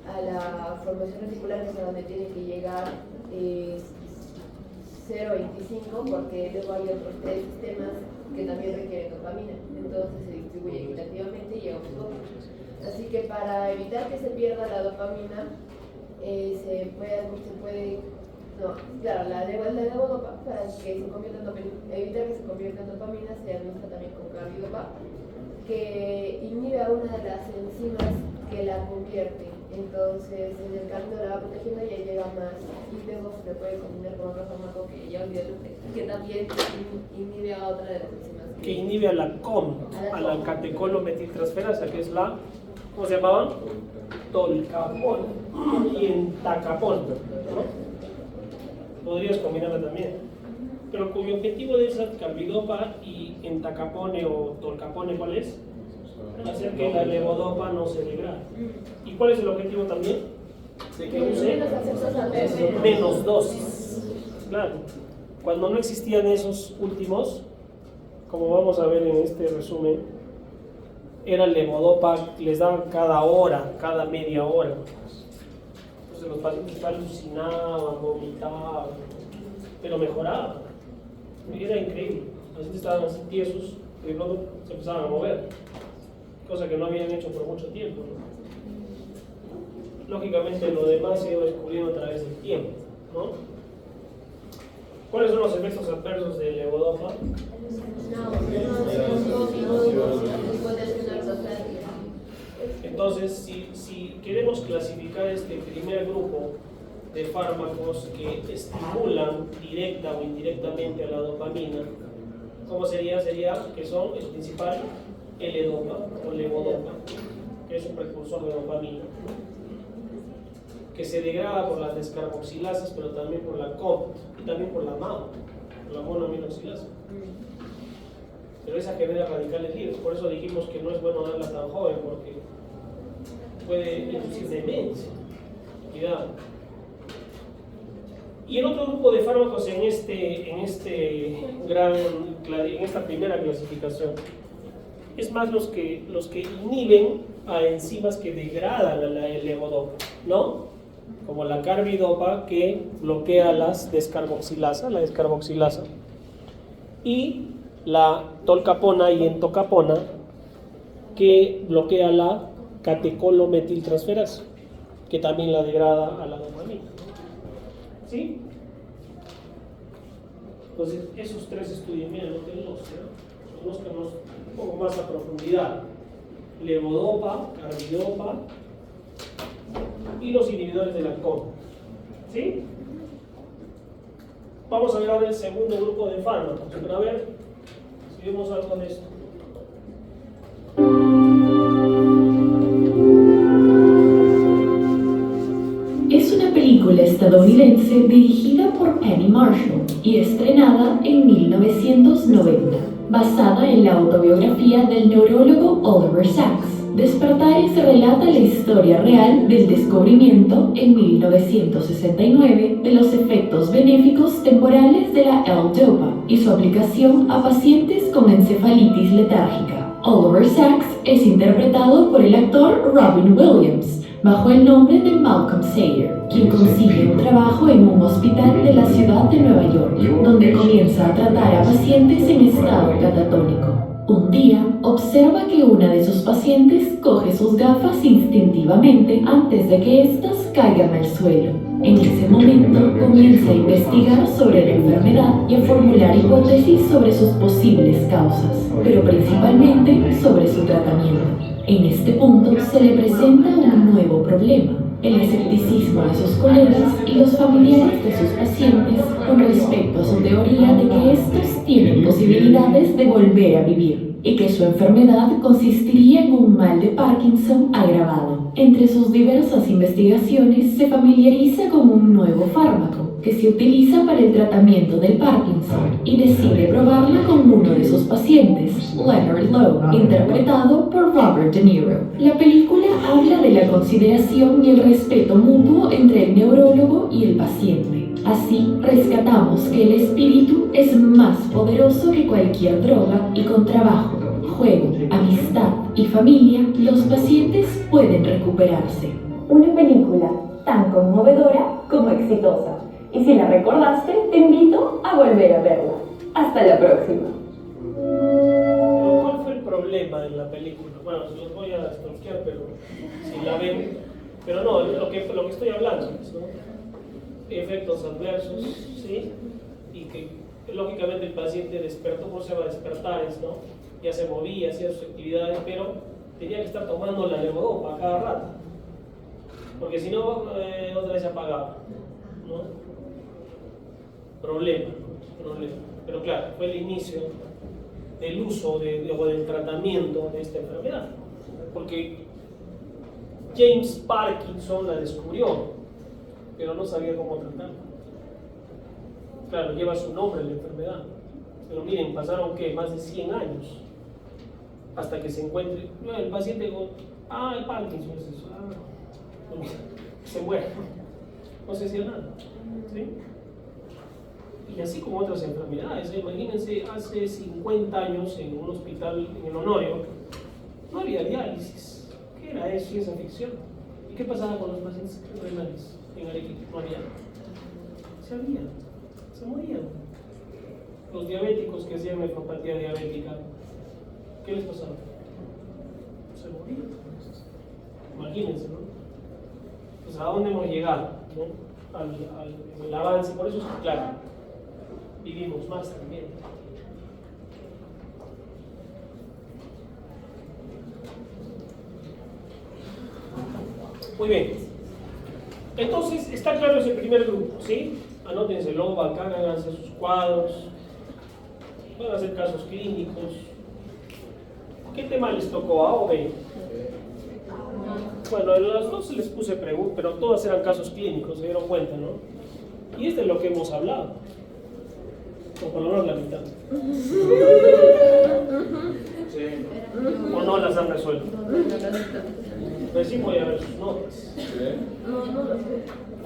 a la formación reticular, que es a donde tiene que llegar 0,25, porque luego hay otros 3 sistemas que también requieren dopamina. que para evitar que se pierda la dopamina, no, claro, la levodopa, para que se convierta en dopamina, evitar que se convierta en dopamina, se administra también con carbidopa, que inhibe a una de las enzimas que la convierte. Entonces, en el camino la va protegiendo y ahí llega más. Y luego se le puede combinar con otro fármaco que ya olvidé, que también inhibe a otra de las enzimas. Que inhibe a la COM, a la catecolometiltransferasa, que es la, ¿cómo se llamaban? Tolcapona y entacapona, ¿no? Podrías combinarla también, pero cuyo objetivo de esa carbidopa y entacapone o tolcapone, ¿cuál es? Hacer que la levodopa no se degrade. ¿Y cuál es el objetivo también? De que use menos dosis. Claro, cuando no existían esos últimos, como vamos a ver en este resumen, era levodopa, les daban cada hora, cada media hora. Entonces los pacientes alucinaban, vomitaban, pero mejoraban. Era increíble. Los pacientes estaban así tiesos y de pronto se empezaban a mover, cosa que no habían hecho por mucho tiempo, ¿no? Lógicamente lo demás se iba descubriendo a través del tiempo, ¿no? ¿Cuáles son los efectos adversos de levodopa? Entonces, si queremos clasificar este primer grupo de fármacos que estimulan directa o indirectamente a la dopamina, ¿cómo sería? Sería que son el principal L-dopa o levodopa, que es un precursor de dopamina, que se degrada por las descarboxilasas, pero también por la COMT y también por la MAO, por la monoaminoxilasa. Pero esa genera radicales libres, por eso dijimos que no es bueno darla tan joven, porque puede inducir demencia. Cuidado. Y el otro grupo de fármacos en esta primera clasificación es más los que inhiben a enzimas que degradan a la levodopa, ¿no? Como la carbidopa, que bloquea la descarboxilasa, y la tolcapona y entocapona, que bloquea la catecolometiltransferasa, que también la degrada a la dopamina. ¿Sí? Entonces, esos tres estudios, miren, conózcanos un poco más a profundidad. Levodopa, carbidopa y los inhibidores de la COM. ¿Sí? Vamos a ver ahora el segundo grupo de fármacos. Pero a ver si vemos algo de esto. Es una película estadounidense dirigida por Penny Marshall y estrenada en 1990, basada en la autobiografía del neurólogo Oliver Sacks. Despertares relata la historia real del descubrimiento en 1969 de los efectos benéficos temporales de la L-dopa y su aplicación a pacientes con encefalitis letárgica. Oliver Sacks es interpretado por el actor Robin Williams, bajo el nombre de Malcolm Sayer, quien consigue un trabajo en un hospital de la ciudad de Nueva York, donde comienza a tratar a pacientes en estado catatónico. Un día, observa que una de sus pacientes coge sus gafas instintivamente antes de que éstas caigan al suelo. En ese momento, comienza a investigar sobre la enfermedad y a formular hipótesis sobre sus posibles causas, pero principalmente sobre su tratamiento. En este punto se le presenta un nuevo problema: el escepticismo de sus colegas y los familiares de sus pacientes con respecto a su teoría de que estos tienen posibilidades de volver a vivir y que su enfermedad consistiría en un mal de Parkinson agravado. Entre sus diversas investigaciones se familiariza con un nuevo fármaco que se utiliza para el tratamiento del Parkinson y decide probarla con uno de sus pacientes, Leonard Lowe, interpretado por Robert De Niro. La película habla de la consideración y el respeto mutuo entre el neurólogo y el paciente. Así, rescatamos que el espíritu es más poderoso que cualquier droga y con trabajo, juego, amistad y familia, los pacientes pueden recuperarse. Una película tan conmovedora como exitosa. Y si la recordaste, te invito a volver a verla. Hasta la próxima. ¿Cuál fue el problema en la película. Bueno, se los voy a stalkear, pero si la ven. Pero no, lo que estoy hablando, ¿no? Efectos adversos, ¿sí? Y que lógicamente el paciente despertó, ¿cómo se va a despertar? ¿No? Ya se movía, hacía sus actividades, pero tenía que estar tomando la levodopa a cada rato, porque si no, otra vez se apagaba, ¿no? Problema. Pero claro, fue el inicio del uso o del tratamiento de esta enfermedad, porque James Parkinson la descubrió, pero no sabía cómo tratarla. Claro, lleva su nombre la enfermedad, pero miren, pasaron ¿qué? Más de 100 años hasta que se encuentre el paciente con, el Parkinson es eso, se muere, no se hacía nada, ¿sí? Y así como otras enfermedades, imagínense, hace 50 años en un hospital en el Honorio no había diálisis. ¿Qué era eso? Ciencia ficción. ¿Y qué pasaba con los pacientes renales en Arequipa? No había. Se morían. Los diabéticos que hacían nefropatía diabética, ¿qué les pasaba? Se morían. Imagínense, ¿no? Pues a dónde hemos llegado, ¿no? Al avance, por eso es que, claro, vivimos más también. Muy bien. Entonces, está claro ese primer grupo, ¿sí? Anótenselo acá, háganse sus cuadros, van a hacer casos clínicos. ¿Qué tema les tocó? ¿A o B? Bueno, en las dos les puse preguntas, pero todas eran casos clínicos, se dieron cuenta, ¿no? Y es de lo que hemos hablado. O por lo menos la mitad. Sí. O no las han resuelto. Pero sí voy a ver sus notas.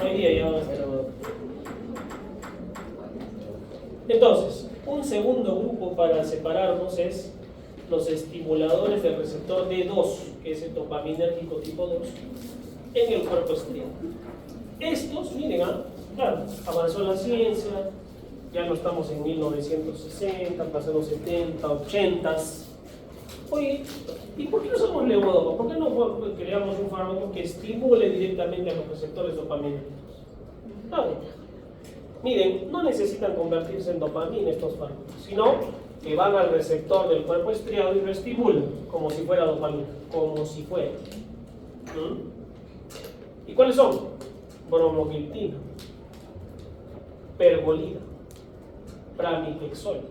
Hoy día ya va a estar grabado. Entonces, un segundo grupo para separarnos es los estimuladores del receptor D2, que es el dopaminérgico tipo 2, en el cuerpo estriado. Estos, miren, claro, avanzó la ciencia, ya no estamos en 1960, pasaron 70, 80. Oye, ¿y por qué no usamos levodopa? ¿Por qué no creamos un fármaco que estimule directamente a los receptores dopaminérgicos? Claro. Miren, no necesitan convertirse en dopamina estos fármacos, sino que van al receptor del cuerpo estriado y lo estimulan, como si fuera dopamina, como si fuera. ¿Y cuáles son? Bromocriptina, pergolida, pramipexol,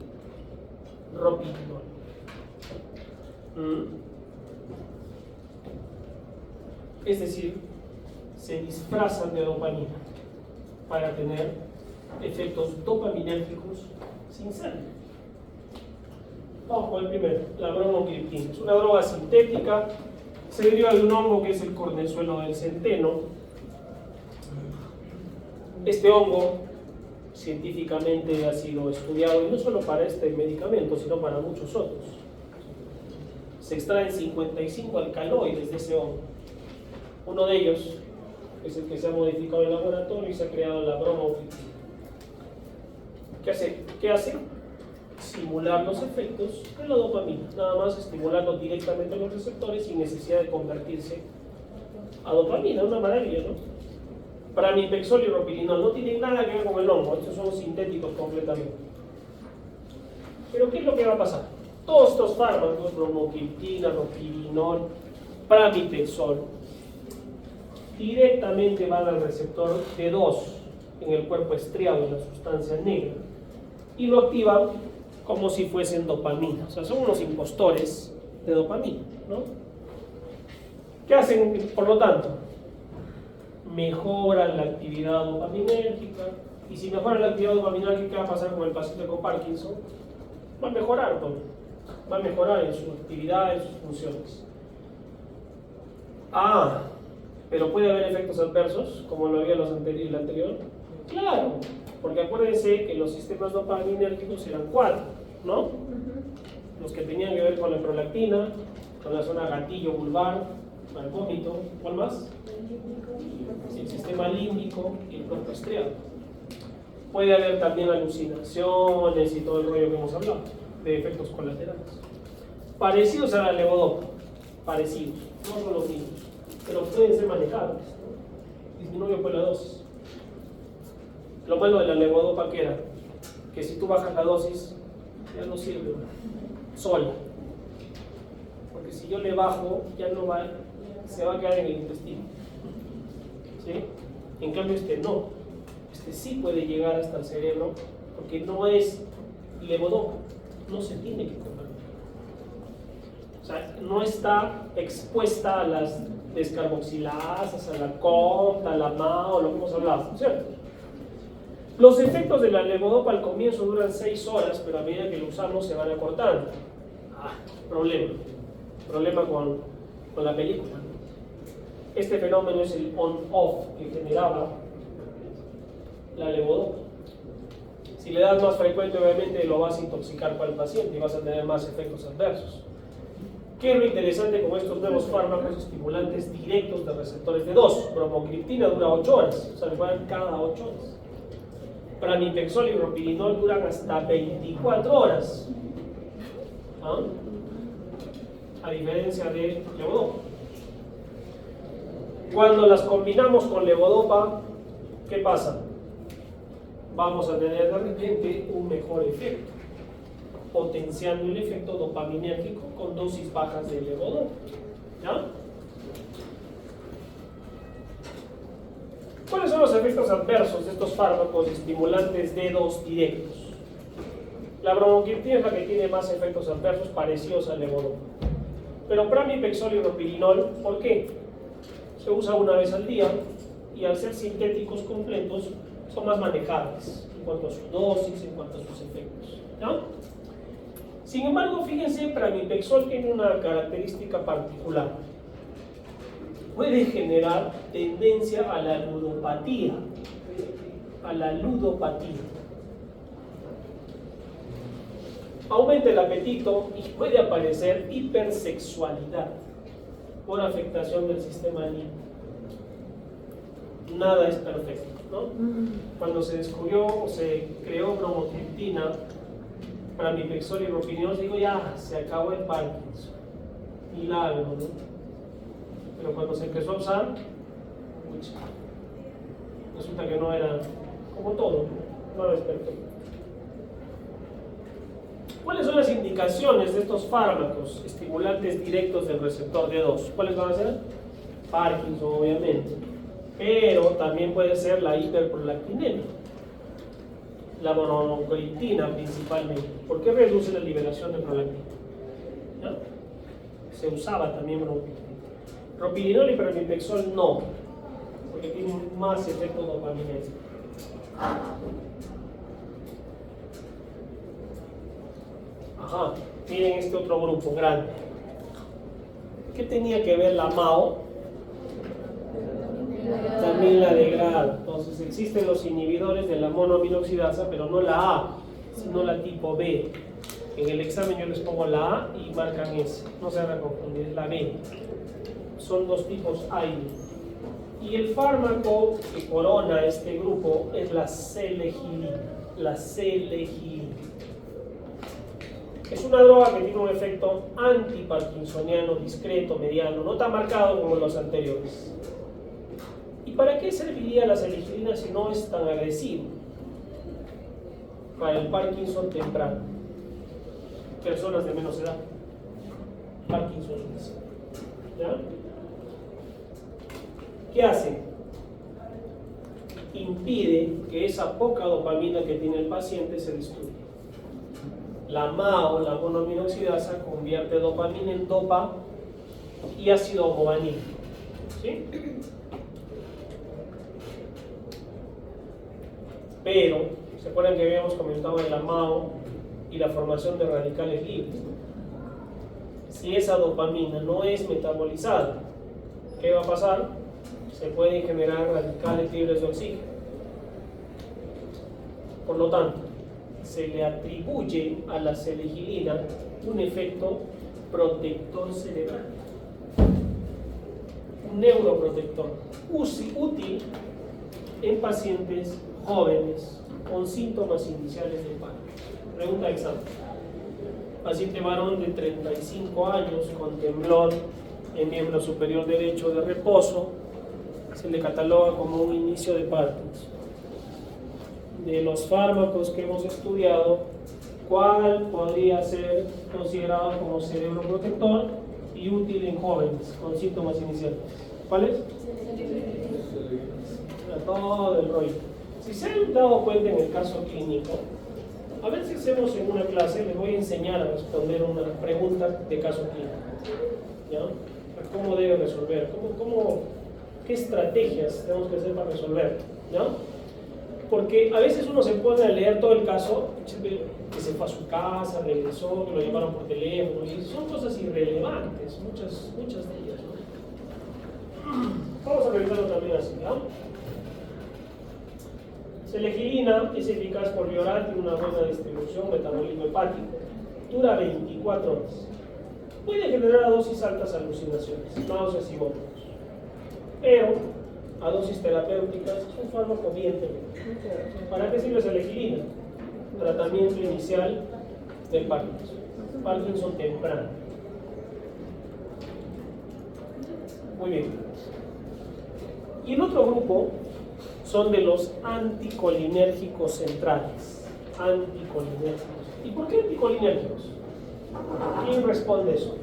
ropinol. Es decir, se disfrazan de dopamina para tener efectos dopaminérgicos sin ser. Vamos con el primero, la bromocriptina. Es una droga sintética, se deriva de un hongo que es el cornezuelo del centeno. Este hongo científicamente ha sido estudiado, y no solo para este medicamento, sino para muchos otros. Se extraen 55 alcaloides de ese hongo. Uno de ellos es el que se ha modificado en el laboratorio y se ha creado la bromocriptina. ¿Qué hace? Simular los efectos de la dopamina, nada más estimulando directamente los receptores sin necesidad de convertirse a dopamina. Una maravilla, ¿no? Pramipexol y ropilinol no tienen nada que ver con el hongo, estos son sintéticos completamente. Pero ¿qué es lo que va a pasar? Todos estos fármacos, bromocriptina, ropilinol, pramipexol, directamente van al receptor D2 en el cuerpo estriado de la sustancia negra y lo activan como si fuesen dopamina. O sea, son unos impostores de dopamina, ¿no? ¿Qué hacen, por lo tanto? Mejoran la actividad dopaminérgica, y si mejoran la actividad dopaminérgica, ¿qué va a pasar con el paciente con Parkinson? Va a mejorar todo, va a mejorar en su actividad, en sus funciones. Pero puede haber efectos adversos, como lo había en el anterior. Claro, porque acuérdense que los sistemas dopaminérgicos eran 4, ¿no? Los que tenían que ver con la prolactina, con la zona gatillo vulvar, con el vómito. ¿Cuál más? El sistema límbico y el cuerpo estriado. Puede haber también alucinaciones y todo el rollo que hemos hablado, de efectos colaterales. parecidos a la levodopa, parecidos, no son los mismos, pero pueden ser manejables, ¿no? Disminuye pues la dosis. Lo malo de la levodopa que era que si tú bajas la dosis ya no sirve sola, porque si yo le bajo ya no va, se va a quedar en el intestino, ¿sí? En cambio este no, este sí puede llegar hasta el cerebro porque no es levodopa, no se tiene que comer, o sea, no está expuesta a las descarboxilasas, a la COMT, a la MAO, lo que hemos hablado, ¿cierto? Los efectos de la levodopa al comienzo duran 6 horas, pero a medida que lo usamos se van acortando. Problema con la película. Este fenómeno es el on-off que generaba la levodopa. Si le das más frecuente, obviamente lo vas a intoxicar para el paciente y vas a tener más efectos adversos. ¿Qué es lo interesante con estos nuevos fármacos estimulantes directos de receptores de 2? Bromocriptina dura 8 horas, o sea, le pueden cada 8 horas. Pramipexol y ropinol duran hasta 24 horas. ¿Ah? A diferencia de levodopa. Cuando las combinamos con levodopa, ¿qué pasa? Vamos a tener de repente un mejor efecto, potenciando el efecto dopaminérgico con dosis bajas de levodopa. ¿Ya? ¿Cuáles son los efectos adversos de estos fármacos estimulantes D2 directos? La bromocriptina es la que tiene más efectos adversos parecidos al levodopa. Pero pramipexol y ropinol, ¿por qué? Se usa una vez al día y al ser sintéticos completos son más manejables en cuanto a su dosis, en cuanto a sus efectos, ¿no? Sin embargo, fíjense, pramipexol tiene una característica particular. Puede generar tendencia a la ludopatía. Aumenta el apetito y puede aparecer hipersexualidad por afectación del sistema límbico. Nada es perfecto, ¿no? Cuando se descubrió o se creó bromocriptina, pramipexol y ropinol, digo ya, se acabó el Parkinson. Milagro, ¿no? Pero cuando se empezó a usar, resulta que no era como todo, no era perfecto. ¿Cuáles son las indicaciones de estos fármacos estimulantes directos del receptor D2? ¿Cuáles van a ser? Parkinson, obviamente, pero también puede ser la hiperprolactinemia, la bromocriptina principalmente. ¿Por qué reduce la liberación de prolactina? ¿No? Se usaba también bromocriptina. Ropinol y pramipexol no, porque tienen más efecto dopaminérgico. Ajá, miren este otro grupo grande. ¿Qué tenía que ver la MAO? También la degrada. Entonces existen los inhibidores de la monoaminoxidasa, pero no la A, sino la tipo B. En el examen yo les pongo la A y marcan S. No se van a confundir, es la B. Son dos tipos A y B. Y el fármaco que corona este grupo es la selegilina. Es una droga que tiene un efecto antiparkinsoniano discreto, mediano, no tan marcado como los anteriores. ¿Y para qué serviría la selegilina si no es tan agresivo? Para el Parkinson temprano. Personas de menos edad. Parkinson. ¿Ya? ¿Qué hace? Impide que esa poca dopamina que tiene el paciente se destruya. La MAO, la monoaminoxidasa, convierte dopamina en dopa y ácido homovanílico. ¿Sí? Pero, ¿se acuerdan que habíamos comentado de la MAO y la formación de radicales libres? Si esa dopamina no es metabolizada, ¿qué va a pasar? Se pueden generar radicales libres de oxígeno. Por lo tanto, se le atribuye a la selegilina un efecto protector cerebral, un neuroprotector útil en pacientes jóvenes con síntomas iniciales de Parkinson. Pregunta de examen. paciente varón de 35 años con temblor en miembro superior derecho de reposo, se le cataloga como un inicio de Parkinson. De los fármacos que hemos estudiado, ¿cuál podría ser considerado como cerebroprotector y útil en jóvenes con síntomas iniciales? ¿Cuál es? Todo el rollo. Si se han dado cuenta en el caso clínico, a ver si hacemos en una clase, les voy a enseñar a responder una pregunta de caso clínico, ¿ya? ¿Cómo debe resolver? ¿Qué estrategias tenemos que hacer para resolver? ¿Ya? Porque a veces uno se pone a leer todo el caso, que se fue a su casa, regresó, que lo llamaron por teléfono, y son cosas irrelevantes, muchas de ellas, ¿no? Vamos a revisarlo también así, ¿ya? Selegilina es eficaz por vía oral, tiene una buena distribución, metabolismo hepático, dura 24 horas. Puede generar a dosis altas alucinaciones, náuseas y vómitos, pero a dosis terapéuticas es un fármaco bien temido. ¿Para qué sirve selegilina? Tratamiento inicial del Parkinson temprano. Muy bien. Y el otro grupo son de los anticolinérgicos centrales. Anticolinérgicos. ¿Y por qué anticolinérgicos? ¿Quién responde eso?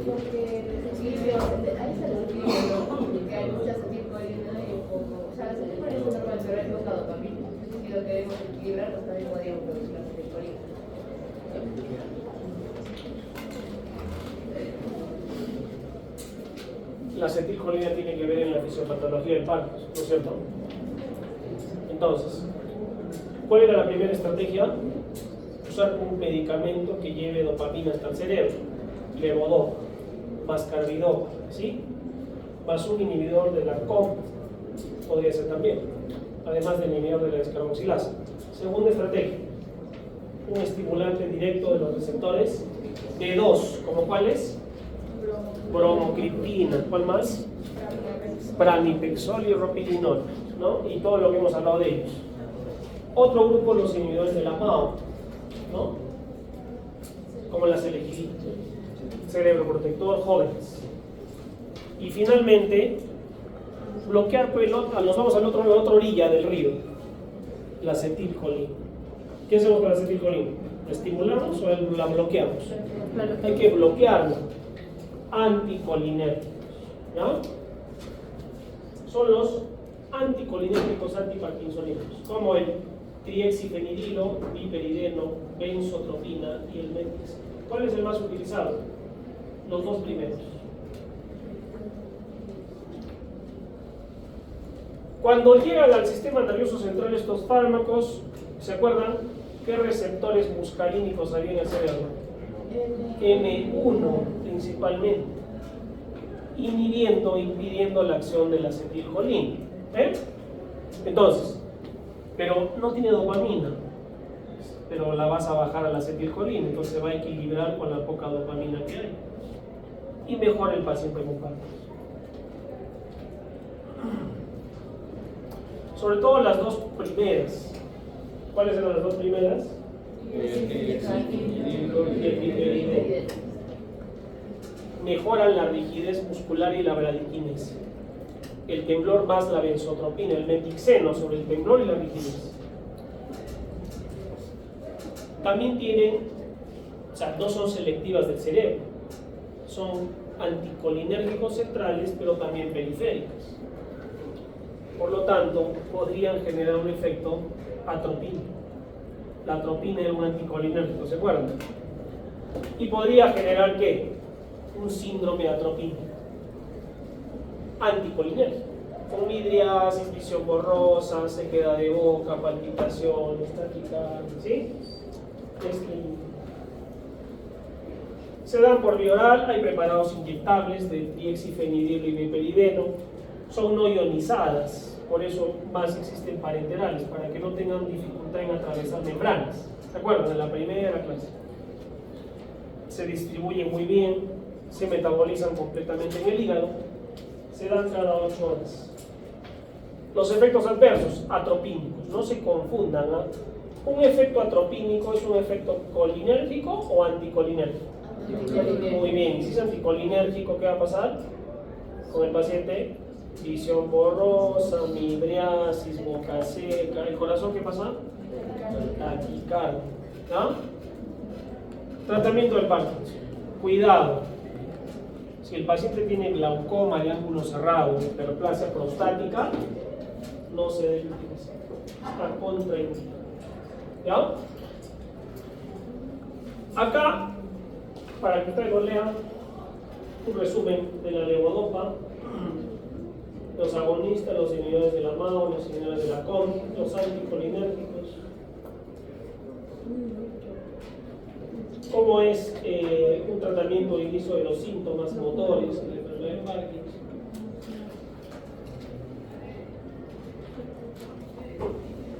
Porque desequilibrio, ahí está el equilibrio, que hay mucha acetilcolina y un poco, o sea, la acetilcolina es normal, pero hay poca dopamina. Si lo queremos equilibrar, pues también podríamos producir la acetilcolina. La acetilcolina tiene que ver en la fisiopatología del Parkinson, ¿no es cierto? Entonces, ¿cuál era la primera estrategia? Usar un medicamento que lleve dopamina hasta el cerebro, levodopa, más carbidopa, ¿sí? Más un inhibidor de la COMT, podría ser también, además del inhibidor de la descarboxilasa. Segunda estrategia, un estimulante directo de los receptores D2, ¿como cuáles? Bromocriptina, ¿cuál más? Pramipexol y ropinol, ¿no? Y todo lo que hemos hablado de ellos. Otro grupo, los inhibidores de la MAO, ¿no? Como la selegilina, cerebroprotector, jóvenes. Y finalmente, bloquear pelota, nos vamos a la otra orilla del río, la acetilcolina. ¿Qué hacemos con la acetilcolina? ¿La estimulamos o la bloqueamos? Hay que bloquearla. Anticolinérgicos, ¿ya? Son los anticolinérgicos antiparkinsonianos, como el triexifenidilo, piperideno, benzotropina y el Metix. ¿Cuál es el más utilizado? Los dos primeros. Cuando llegan al sistema nervioso central estos fármacos, ¿se acuerdan qué receptores muscarínicos había en el cerebro? M1 principalmente, impidiendo la acción de la acetilcolina. Entonces, pero no tiene dopamina, pero la vas a bajar a la acetilcolina, entonces va a equilibrar con la poca dopamina que hay y mejora el paciente con Parkinson. Sobre todo las dos primeras. ¿Cuáles eran las dos primeras? Mejoran la rigidez muscular y la bradiquinesia. El temblor más la benzotropina, el metixeno sobre el temblor y la rigidez. También tienen, o sea, no son selectivas del cerebro, son anticolinérgicos centrales, pero también periféricas. Por lo tanto, podrían generar un efecto atropínico. La atropina era un anticolinérgico, ¿se acuerdan? Y podría generar, ¿qué? Un síndrome atropínico. Anticolinérgico. Midriasis, visión borrosa, sequedad de boca, palpitaciones, taquicardia, ¿sí? Se dan por vía oral, hay preparados inyectables de triexifenidilo y piperideno, son no ionizadas, por eso más existen parenterales, para que no tengan dificultad en atravesar membranas. ¿Se acuerdan? En la primera clase. Se distribuyen muy bien, se metabolizan completamente en el hígado, se dan cada 8 horas. Los efectos adversos, atropínicos, no se confundan, ¿eh? ¿Un efecto atropínico es un efecto colinérgico o anticolinérgico? Muy bien, y si es anticolinérgico, ¿qué va a pasar con el paciente? Visión borrosa, midriasis, boca seca. ¿El corazón qué pasa? Taquicardia. ¿Ah? Tratamiento del Parkinson. Cuidado. Si el paciente tiene glaucoma de ángulo cerrado, hiperplasia prostática, no se debe utilizar. Está contraindicado. ¿Ya? Acá, para que ustedes lo lean, un resumen de la levodopa, los agonistas, los inhibidores de la MAO, los inhibidores de la COM, los anticolinérgicos. ¿Cómo es un tratamiento de inicio de los síntomas motores de la enfermedad de Parkinson?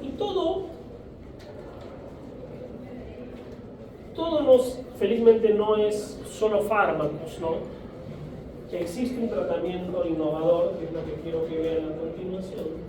Y todo felizmente no es solo fármacos, ¿no? Que existe un tratamiento innovador, que es lo que quiero que vean a continuación.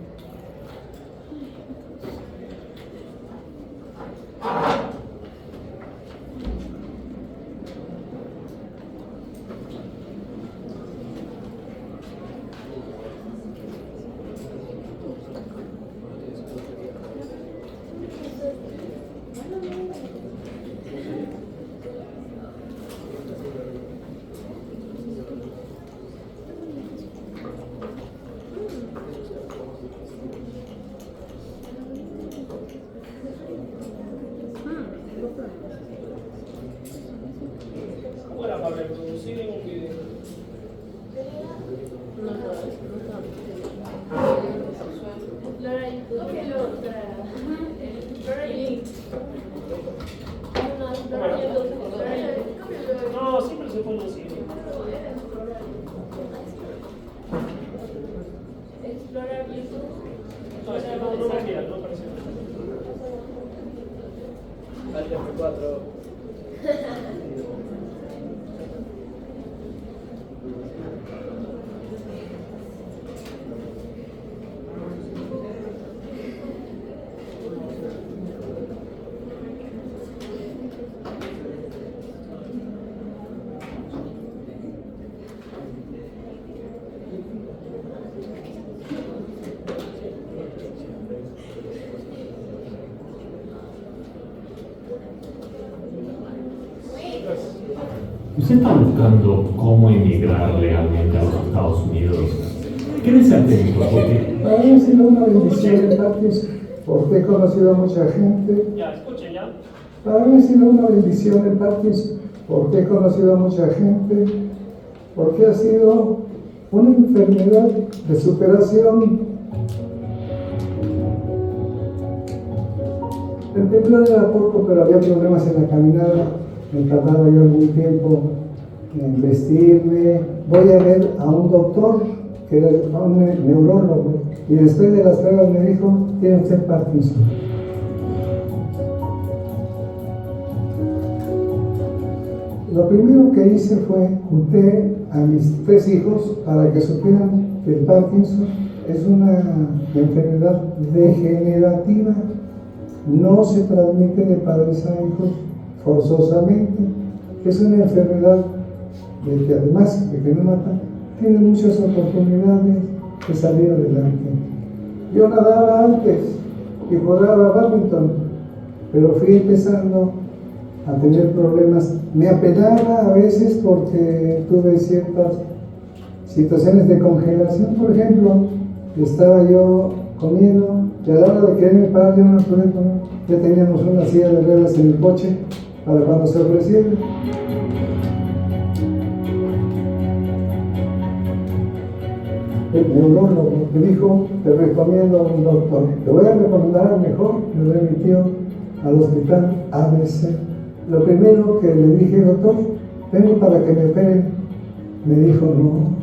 Ahora para reproducir en un video. No, siempre se pone así. Explorar YouTube. No, es que no me miran, no parece. Alt F4. ¿Usted está buscando cómo emigrar legalmente a los Estados Unidos? ¿Qué desea tener? Para mí ha sido una bendición el Parkinson, porque he conocido a mucha gente. Ya, escuchen ya. Para mí ha sido una bendición el Parkinson, porque he conocido a mucha gente, porque ha sido una enfermedad de superación. El temblor era poco, pero había problemas en la caminada. Me tardaba yo algún tiempo en vestirme. Voy a ver a un doctor, que era un neurólogo, y después de las pruebas me dijo: tiene usted Parkinson. Lo primero que hice fue junté a mis 3 hijos para que supieran que el Parkinson es una enfermedad degenerativa, no se transmite de padres a hijos forzosamente, es una enfermedad de que además de que no mata, tiene muchas oportunidades de salir adelante. Yo nadaba antes y jugaba badminton, pero fui empezando a tener problemas. Me apenaba a veces porque tuve ciertas situaciones de congelación. Por ejemplo, estaba yo comiendo y a la hora de quererme parar yo no podía comer. Ya teníamos una silla de ruedas en el coche para cuando se ofreciera. El neurólogo me dijo: te recomiendo a un doctor, te voy a recomendar al mejor. Me remitió al hospital ABC. Lo primero que le dije: doctor, vengo para que me operen. Me dijo: no,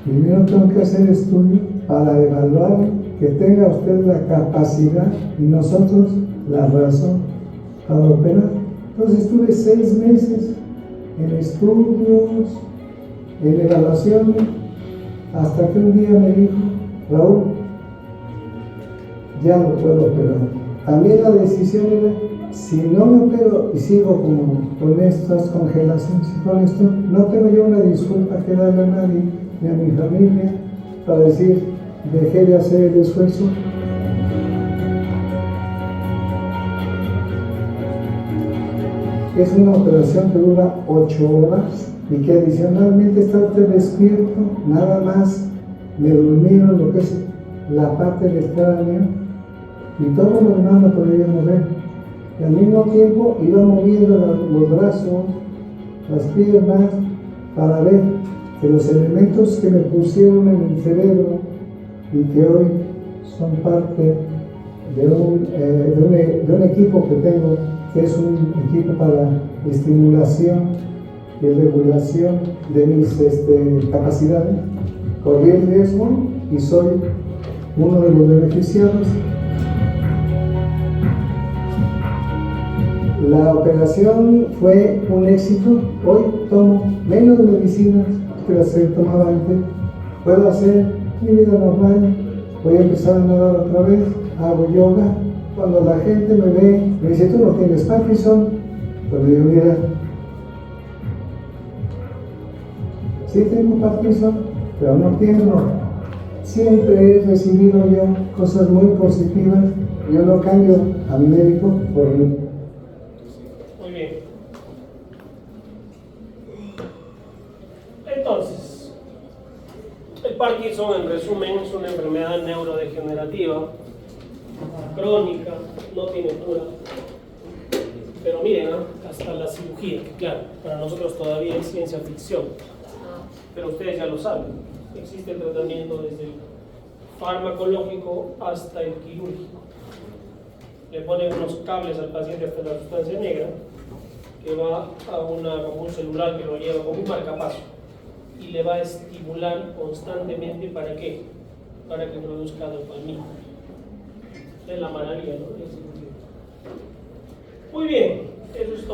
primero tengo que hacer estudio para evaluar que tenga usted la capacidad y nosotros la razón para operar. Entonces estuve 6 meses en estudios, en evaluaciones, hasta que un día me dijo: Raúl, ya lo puedo operar. También la decisión era, si no me opero y sigo con estas congelaciones y con esto, no tengo yo una disculpa que darle a nadie, ni a mi familia, para decir, dejé de hacer el esfuerzo. Es una operación que dura 8 horas y que adicionalmente está usted despierto, nada más me durmieron lo que es la parte del cráneo y todo lo demás lo podía mover. Y al mismo tiempo iba moviendo los brazos, las piernas, para ver que los elementos que me pusieron en el cerebro y que hoy son parte de un equipo que tengo, que es un equipo para estimulación y regulación de mis capacidades, corrí el riesgo y soy uno de los beneficiados. La operación fue un éxito. Hoy tomo menos medicinas que las que tomaba antes. Puedo hacer mi vida normal. Voy a empezar a nadar otra vez. Hago yoga. Cuando la gente me ve, me dice, ¿tú no tienes Parkinson? Pero yo, mira, sí tengo Parkinson, pero no tengo. Siempre he recibido yo cosas muy positivas. Yo no cambio a mi médico por mí. Muy bien. Entonces, el Parkinson, en resumen, es una enfermedad neurodegenerativa, crónica, no tiene cura. Pero miren, hasta la cirugía, que claro, para nosotros todavía es ciencia ficción, pero ustedes ya lo saben, existe el tratamiento desde el farmacológico hasta el quirúrgico. Le ponen unos cables al paciente hasta la sustancia negra, que va a como un celular que lo lleva como un marcapaso, y le va a estimular constantemente, ¿para qué? Para que produzca dopamina. Es la maravilla, ¿no? Muy bien, eso es